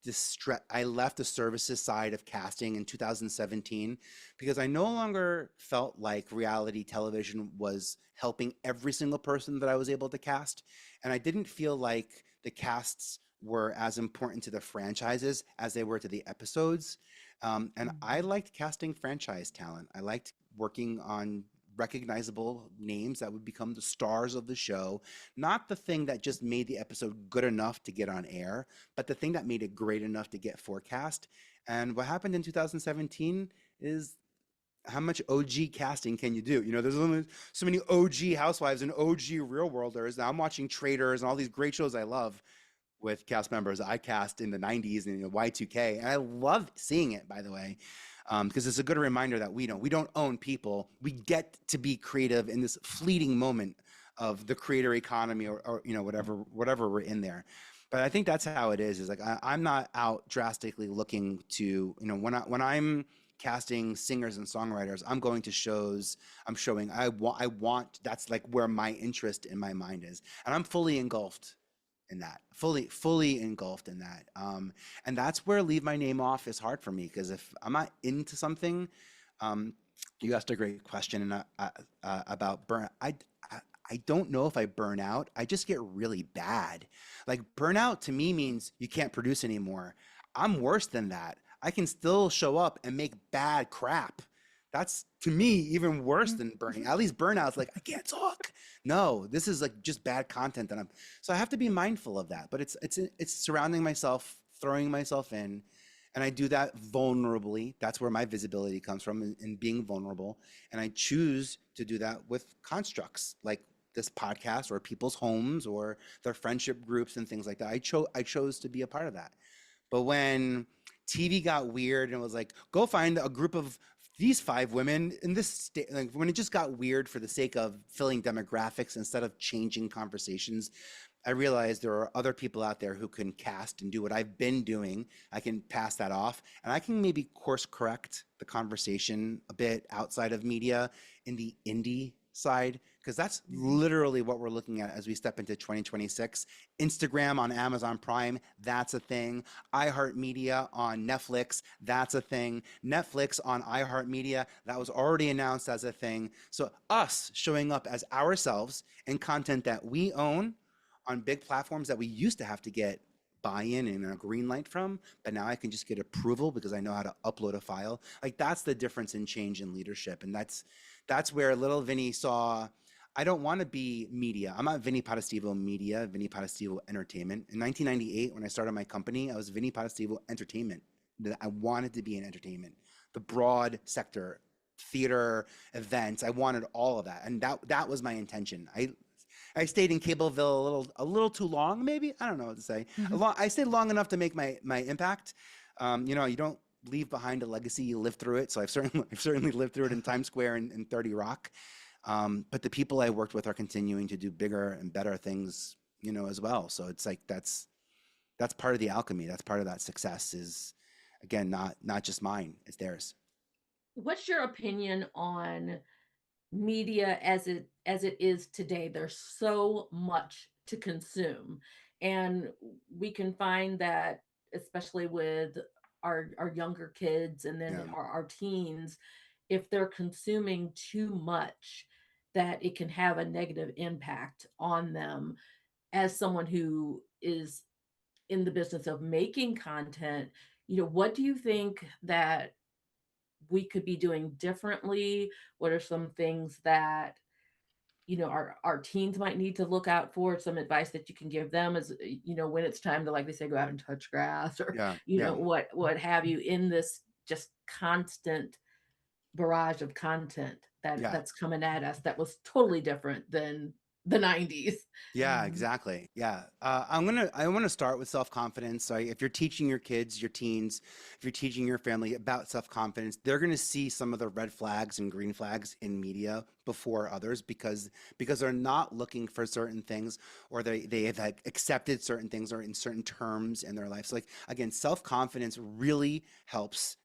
the services side of casting in 2017 because I no longer felt like reality television was helping every single person that I was able to cast. And I didn't feel like the casts were as important to the franchises as they were to the episodes. And I Mhm. liked casting franchise talent. I liked working on recognizable names that would become the stars of the show, not the thing that just made the episode good enough to get on air, but the thing that made it great enough to get forecast. And what happened in 2017 is, how much OG casting can you do? You know, there's only so many OG housewives and OG real worlders. Now I'm watching Traders and all these great shows I love with cast members I cast in the 90s and, you know, Y2K. And I love seeing it, by the way, because it's a good reminder that we don't own people. We get to be creative in this fleeting moment of the creator economy, or you know, whatever we're in there. But I think that's how it is like I'm not out drastically looking to, you know, when I'm casting singers and songwriters, I'm going to shows, I'm showing, I want, that's like where my interest in my mind is. And I'm fully engulfed in that, fully engulfed in that. And that's where leave my name off is hard for me, because if I'm not into something, um, you asked a great question, and about burn. I I don't know if I burn out. I just get really bad. Like burnout to me means you can't produce anymore. I'm worse than that. I can still show up and make bad crap. That's to me even worse than burning. At least burnout's like I can't talk. No, this is like just bad content that I'm. So I have to be mindful of that. But it's surrounding myself, throwing myself in, and I do that vulnerably. That's where my visibility comes from, in being vulnerable. And I choose to do that with constructs like this podcast, or people's homes, or their friendship groups and things like that. I chose to be a part of that. But when TV got weird and it was like, go find a group of these five women in this state, like when it just got weird for the sake of filling demographics instead of changing conversations, I realized there are other people out there who can cast and do what I've been doing. I can pass that off, and I can maybe course correct the conversation a bit outside of media in the indie side, because that's Mhm. literally what we're looking at as we step into 2026. Instagram on Amazon Prime, that's a thing. iHeartMedia on Netflix, that's a thing. Netflix on iHeartMedia, that was already announced as a thing. So us showing up as ourselves in content that we own on big platforms that we used to have to get buy-in and a green light from, but now I can just get approval because I know how to upload a file. Like that's the difference in change in leadership. And that's where little Vinny saw, I don't want to be media. I'm not Vinnie Potestivo Media, Vinnie Potestivo Entertainment. In 1998, when I started my company, I was Vinnie Potestivo Entertainment. That I wanted to be in entertainment, the broad sector, theater, events. I wanted all of that, and that was my intention. I stayed in Cableville a little too long, maybe. I don't know what to say. Mhm. I stayed long enough to make my impact. You know, you don't leave behind a legacy; you live through it. So I've certainly lived through it in Times Square and 30 Rock. But the people I worked with are continuing to do bigger and better things, you know, as well. So it's like that's part of the alchemy. That's part of that success. Is again not just mine; it's theirs. What's your opinion on media as it is today? There's so much to consume, and we can find that, especially with our younger kids and then Yeah, our teens, if they're consuming too much, that it can have a negative impact on them. As someone who is in the business of making content, what do you think that we could be doing differently? What are some things that our teens might need to look out for? Some advice that you can give them as when it's time to, like they say, go out and touch grass, or yeah, yeah, what have you, in this just constant barrage of content yeah. that's coming at us, that was totally different than the 90s. Yeah, exactly. Yeah. I want to start with self-confidence. So if you're teaching your kids, your teens, if you're teaching your family about self-confidence, they're going to see some of the red flags and green flags in media before others, because they're not looking for certain things, or they have like accepted certain things or in certain terms in their life. So like again, self-confidence really helps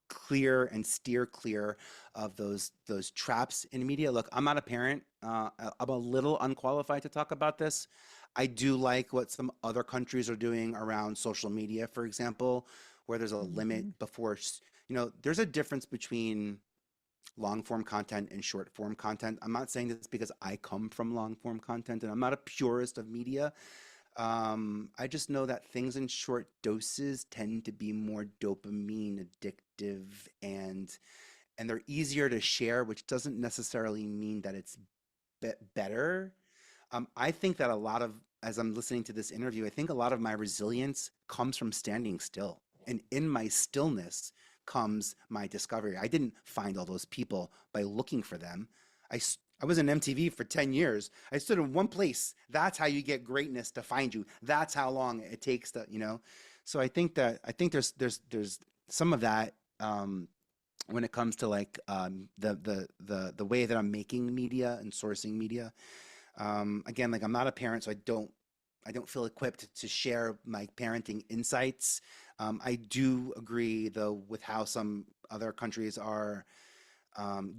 clear and steer clear of those traps in media. Look, I'm not a parent. I'm a little unqualified to talk about this. I do like what some other countries are doing around social media, for example, where there's a limit Mhm. before, you know, there's a difference between long form content and short form content. I'm not saying this because I come from long form content and I'm not a purist of media. I just know that things in short doses tend to be more dopamine addictive, and they're easier to share, which doesn't necessarily mean that it's better. I think that a lot of, as I'm listening to this interview, I think a lot of my resilience comes from standing still. And in my stillness comes my discovery. I didn't find all those people by looking for them. I was in MTV for 10 years. I stood in one place. That's how you get greatness to find you. That's how long it takes to, you know. So I think there's some of that when it comes to like the way that I'm making media and sourcing media. Again, like I'm not a parent, so I don't feel equipped to share my parenting insights. I do agree though with how some other countries are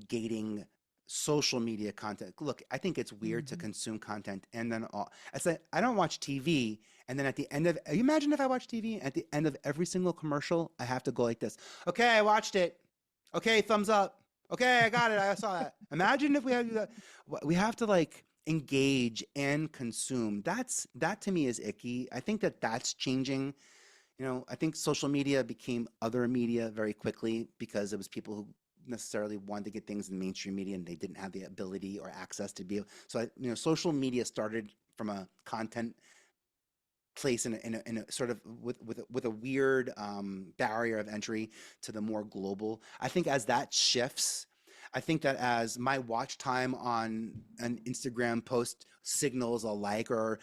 gating social media content. Look, I think it's weird to Hmm. consume content and then I say I don't watch TV, and then at the end of, you imagine if I watch TV, at the end of every single commercial I have to go like this. Okay, I watched it. Okay, thumbs up. Okay, I got it. I saw that. Imagine if we had to do that. We have to like engage and consume. That to me is icky. I think that that's changing. I think social media became other media very quickly because it was people who necessarily wanted to get things in mainstream media and they didn't have the ability or access to be able. So, social media started from a content place in a sort of with a weird barrier of entry to the more global. I think as that shifts, I think that as my watch time on an Instagram post signals a like, or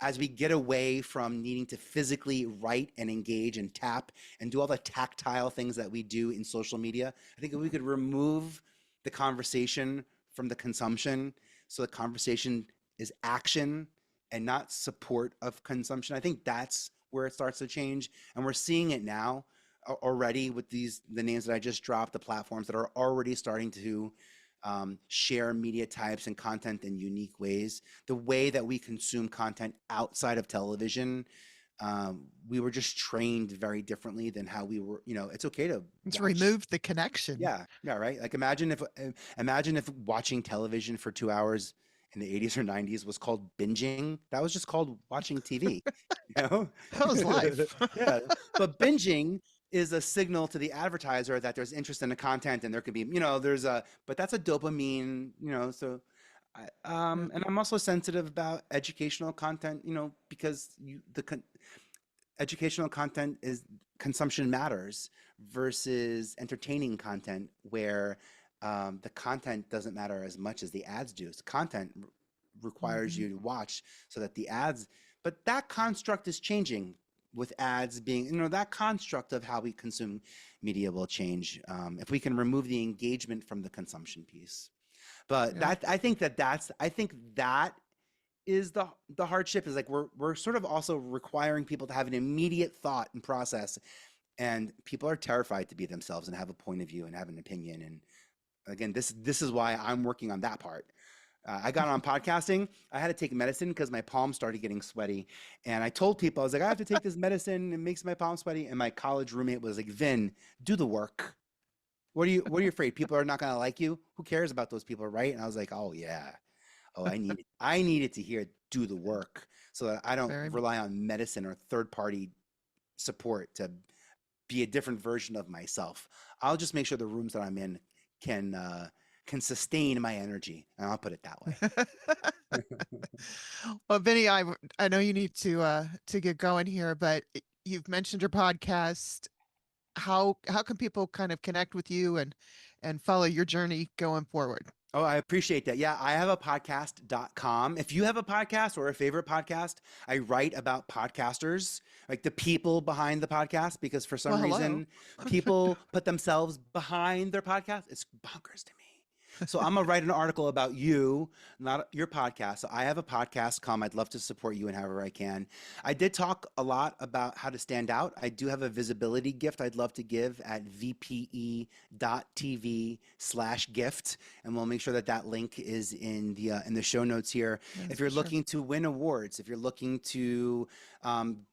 as we get away from needing to physically write and engage and tap and do all the tactile things that we do in social media, I think if we could remove the conversation from the consumption, so the conversation is action and not support of consumption. I think that's where it starts to change. And we're seeing it now already with the names that I just dropped, the platforms that are already starting to share media types and content in unique ways. The way that we consume content outside of television, we were just trained very differently than how we were. It's okay to It's watch. removed the connection. Yeah, right. Like imagine if watching television for 2 hours in the 80s or 90s was called binging. That was just called watching TV, you know? That was life. Yeah. But binging is a signal to the advertiser that there's interest in the content, and there could be, but that's a dopamine, so Yeah. and I'm also sensitive about educational content, because educational content is consumption matters versus entertaining content where the content doesn't matter as much as the ads do. So content requires Mhm. you to watch so that the ads, but that construct is changing with ads being, that construct of how we consume media will change if we can remove the engagement from the consumption piece. But Yeah. I think that is the hardship, is like we're sort of also requiring people to have an immediate thought and process, and people are terrified to be themselves and have a point of view and have an opinion. And again, this is why I'm working on that part. I got on podcasting. I had to take medicine because my palms started getting sweaty, and I told people, I was like, I have to take this medicine. It makes my palms sweaty. And my college roommate was like, Vin, do the work. What are you afraid? People are not gonna like you? Who cares about those people, right? And I was like, oh yeah. Oh, I needed to hear do the work so that I don't Very. rely on medicine or third party support to be a different version of myself. I'll just make sure the rooms that I'm in can can sustain my energy, and I'll put it that way. Well, Vinny, I know you need to get going here, but you've mentioned your podcast. How can people kind of connect with you and follow your journey going forward? Oh, I appreciate that. Yeah, I have a podcast.com. If you have a podcast or a favorite podcast, I write about podcasters, like the people behind the podcast, because for Well, some hello. reason, people put themselves behind their podcast. It's bonkers to me. So I'm gonna write an article about you, not your podcast. So I have a podcast, come. I'd love to support you in however I can. I did talk a lot about how to stand out. I do have a visibility gift I'd love to give at vpe.tv/gift, and we'll make sure that that link is in the show notes here. Yeah, If you're sure. looking to win awards, if you're looking to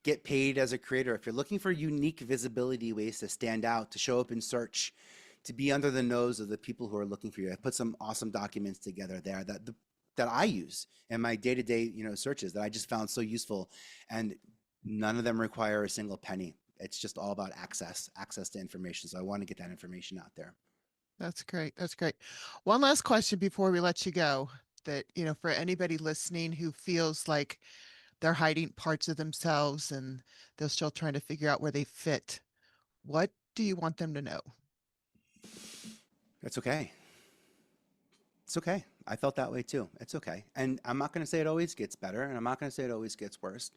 get paid as a creator, if you're looking for unique visibility ways to stand out, to show up in search, to be under the nose of the people who are looking for you, I put some awesome documents together there that that I use in my day-to-day, searches that I just found so useful, and none of them require a single penny. It's just all about access to information. So I want to get that information out there. That's great. That's great. One last question before we let you go, that, for anybody listening who feels like they're hiding parts of themselves and they're still trying to figure out where they fit, what do you want them to know? That's okay. It's okay. I felt that way too. It's okay. And I'm not going to say it always gets better, and I'm not going to say it always gets worse.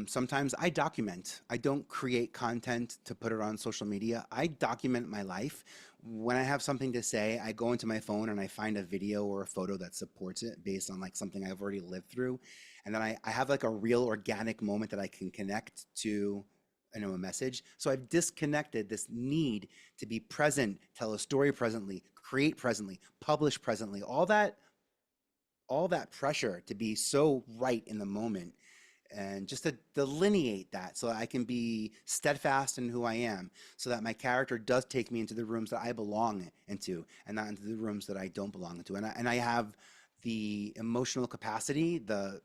Sometimes I document. I don't create content to put it on social media. I document my life. When I have something to say, I go into my phone and I find a video or a photo that supports it based on like something I've already lived through. And then I have like a real organic moment that I can connect to, a message. So I've disconnected this need to be present, tell a story presently, create presently, publish presently, all that pressure to be so right in the moment, and just to delineate that so that I can be steadfast in who I am, so that my character does take me into the rooms that I belong into and not into the rooms that I don't belong into. And I have the emotional capacity, the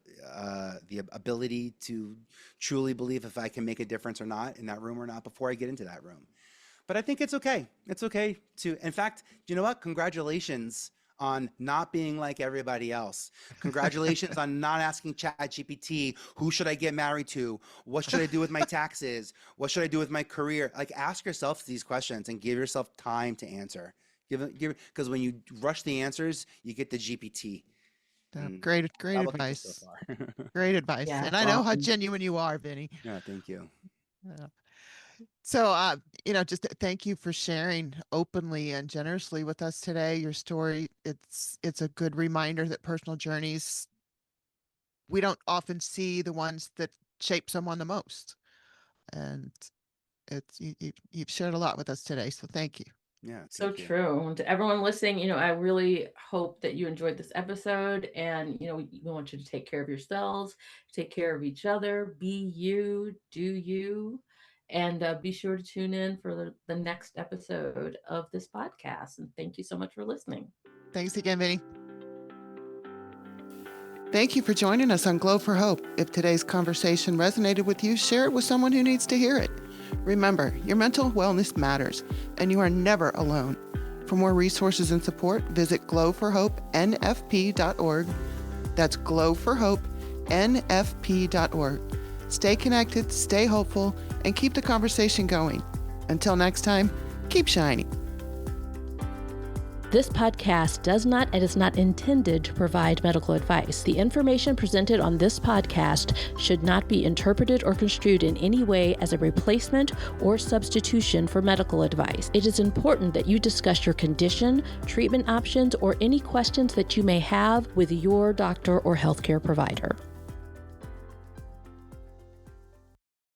ability to truly believe if I can make a difference or not in that room or not before I get into that room. But I think it's okay. It's okay to, in fact, you know what? Congratulations on not being like everybody else. Congratulations on not asking ChatGPT, who should I get married to? What should I do with my taxes? What should I do with my career? Like, ask yourself these questions and give yourself time to answer. Because when you rush the answers, you get the GPT. Great advice. So far. Great advice. Yeah. And I know how genuine you are, Vinnie. Yeah, thank you. Yeah. So, just thank you for sharing openly and generously with us today. Your story, it's a good reminder that personal journeys, we don't often see the ones that shape someone the most. And you've shared a lot with us today. So thank you. Yeah. So thank you. true. And to everyone listening, I really hope that you enjoyed this episode, and, we want you to take care of yourselves, take care of each other, be you, do you, and be sure to tune in for the next episode of this podcast. And thank you so much for listening. Thanks again, Vinnie. Thank you for joining us on Glow for Hope. If today's conversation resonated with you, share it with someone who needs to hear it. Remember, your mental wellness matters, and you are never alone. For more resources and support, visit glowforhopenfp.org. That's glowforhopenfp.org. Stay connected, stay hopeful, and keep the conversation going. Until next time, keep shining. This podcast does not and is not intended to provide medical advice. The information presented on this podcast should not be interpreted or construed in any way as a replacement or substitution for medical advice. It is important that you discuss your condition, treatment options, or any questions that you may have with your doctor or healthcare provider.